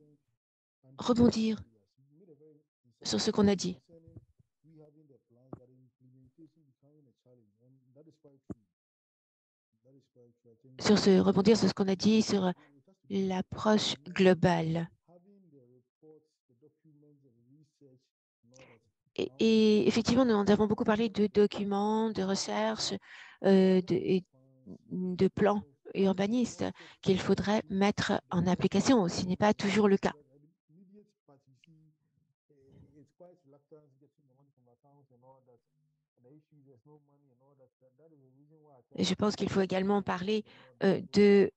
rebondir sur ce qu'on a dit. Rebondir sur ce qu'on a dit sur l'approche globale. Et effectivement, nous avons beaucoup parlé de documents, de recherche, de plans urbanistes qu'il faudrait mettre en application, ce n'est pas toujours le cas. Je pense qu'il faut également parler de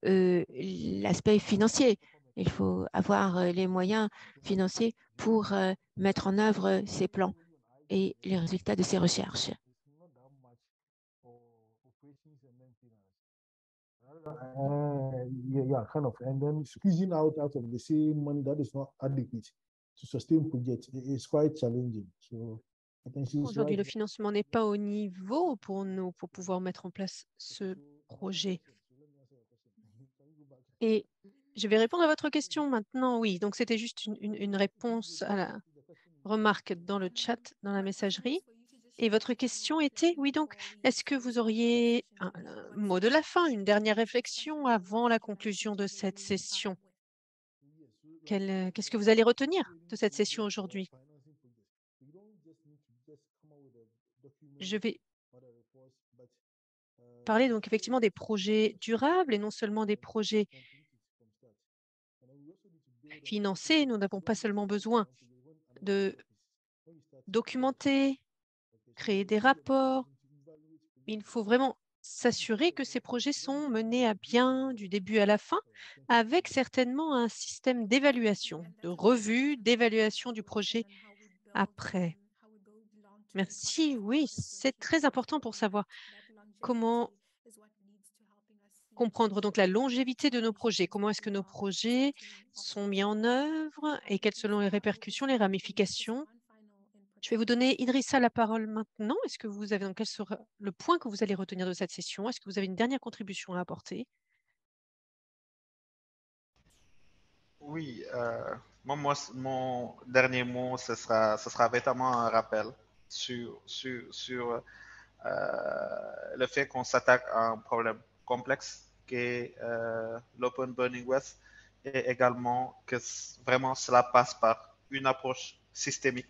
l'aspect financier. Il faut avoir les moyens financiers pour mettre en œuvre ces plans et les résultats de ces recherches. And then squeezing out of the same money that is not adequate to sustain projects is quite challenging. So aujourd'hui, le financement n'est pas au niveau pour nous pour pouvoir mettre en place ce projet. Et je vais répondre à votre question maintenant. Oui, donc c'était juste une réponse à la remarque dans le chat, dans la messagerie. Et votre question était, oui, donc, est-ce que vous auriez un mot de la fin, une dernière réflexion avant la conclusion de cette session? Qu'est-ce que vous allez retenir de cette session aujourd'hui? Je vais parler donc effectivement des projets durables et non seulement des projets financés. Nous n'avons pas seulement besoin de documenter, créer des rapports. Il faut vraiment s'assurer que ces projets sont menés à bien du début à la fin, avec certainement un système d'évaluation, de revue, d'évaluation du projet après. Merci, oui, c'est très important pour savoir comment comprendre donc la longévité de nos projets, comment est-ce que nos projets sont mis en œuvre et quelles sont les répercussions, les ramifications. Je vais vous donner, Idrissa, la parole maintenant. Est-ce que vous avez, donc, quel sera le point que vous allez retenir de cette session? Est-ce que vous avez une dernière contribution à apporter? Oui, mon dernier mot, ce sera véritablement un rappel sur le fait qu'on s'attaque à un problème complexe qui est l'Open Burning West et également que vraiment cela passe par une approche systémique,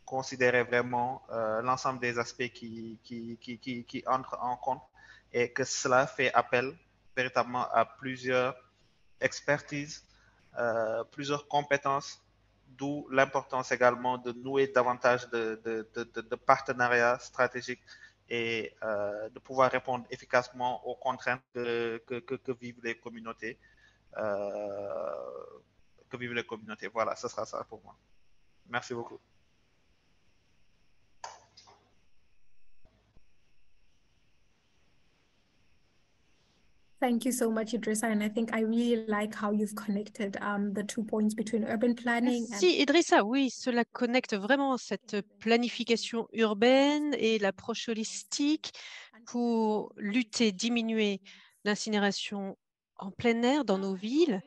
considérer vraiment l'ensemble des aspects qui entrent en compte et que cela fait appel véritablement à plusieurs expertises, plusieurs compétences, d'où l'importance également de nouer davantage de partenariats stratégiques et de pouvoir répondre efficacement aux contraintes que vivent les communautés. Voilà, ce sera ça pour moi. Merci beaucoup. Thank you so much, Idrissa. And I think I really like how you've connected the 2 points between urban planning and... Si, Idrissa, oui, cela connecte vraiment cette planification urbaine et l'approche holistique pour lutter, diminuer l'incinération en plein air dans nos villes.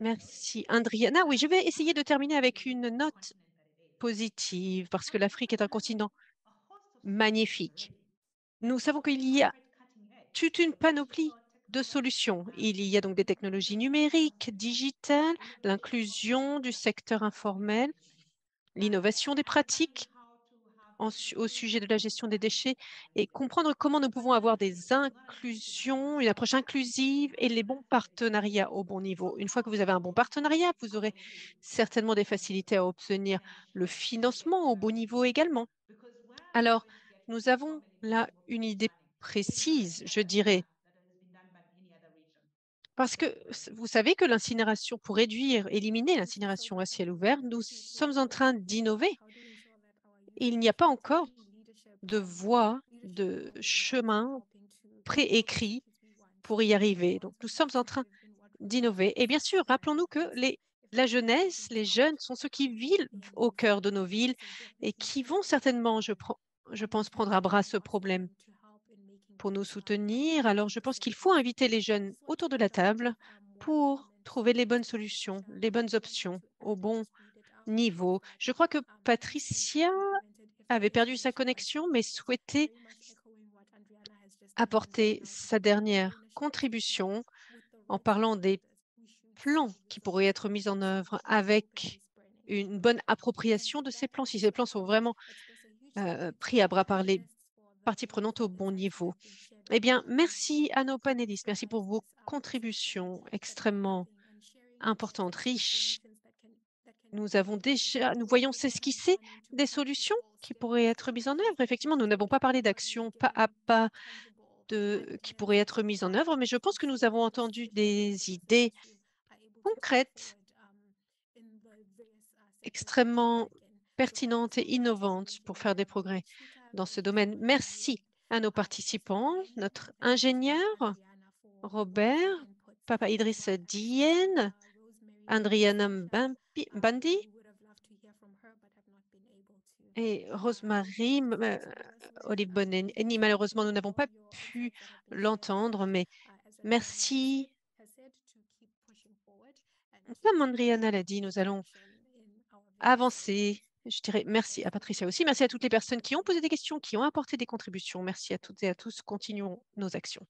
Merci. Andriana, oui, je vais essayer de terminer avec une note positive parce que l'Afrique est un continent magnifique. Nous savons qu'il y a toute une panoplie de solutions. Il y a donc des technologies numériques, digitales, l'inclusion du secteur informel, l'innovation des pratiques au sujet de la gestion des déchets et comprendre comment nous pouvons avoir des inclusions, une approche inclusive et les bons partenariats au bon niveau. Une fois que vous avez un bon partenariat, vous aurez certainement des facilités à obtenir le financement au bon niveau également. Alors, nous avons là une idée précise, je dirais, parce que vous savez que l'incinération, pour réduire, éliminer l'incinération à ciel ouvert, nous sommes en train d'innover. Il n'y a pas encore de voie, de chemin préécrit pour y arriver. Donc, nous sommes en train d'innover. Et bien sûr, rappelons-nous que la jeunesse, les jeunes sont ceux qui vivent au cœur de nos villes et qui vont certainement, je pense, prendre à bras ce problème pour nous soutenir. Alors, je pense qu'il faut inviter les jeunes autour de la table pour trouver les bonnes solutions, les bonnes options au bon niveau. Je crois que Patricia avait perdu sa connexion, mais souhaitait apporter sa dernière contribution en parlant des plans qui pourraient être mis en œuvre avec une bonne appropriation de ces plans, si ces plans sont vraiment pris à bras par les parties prenantes au bon niveau. Eh bien, merci à nos panélistes, merci pour vos contributions extrêmement importantes, riches. Nous voyons s'esquisser des solutions qui pourraient être mises en œuvre. Effectivement, nous n'avons pas parlé d'actions pas à pas qui pourraient être mises en œuvre, mais je pense que nous avons entendu des idées concrètes, extrêmement pertinentes et innovantes pour faire des progrès dans ce domaine. Merci à nos participants, notre ingénieur, Robert, Papa Idriss Diène, Andriana Bandi et Rosemary Olive Bonenni. Malheureusement, nous n'avons pas pu l'entendre, mais merci. Comme Andriana l'a dit, nous allons avancer. Je dirais merci à Patricia aussi. Merci à toutes les personnes qui ont posé des questions, qui ont apporté des contributions. Merci à toutes et à tous. Continuons nos actions.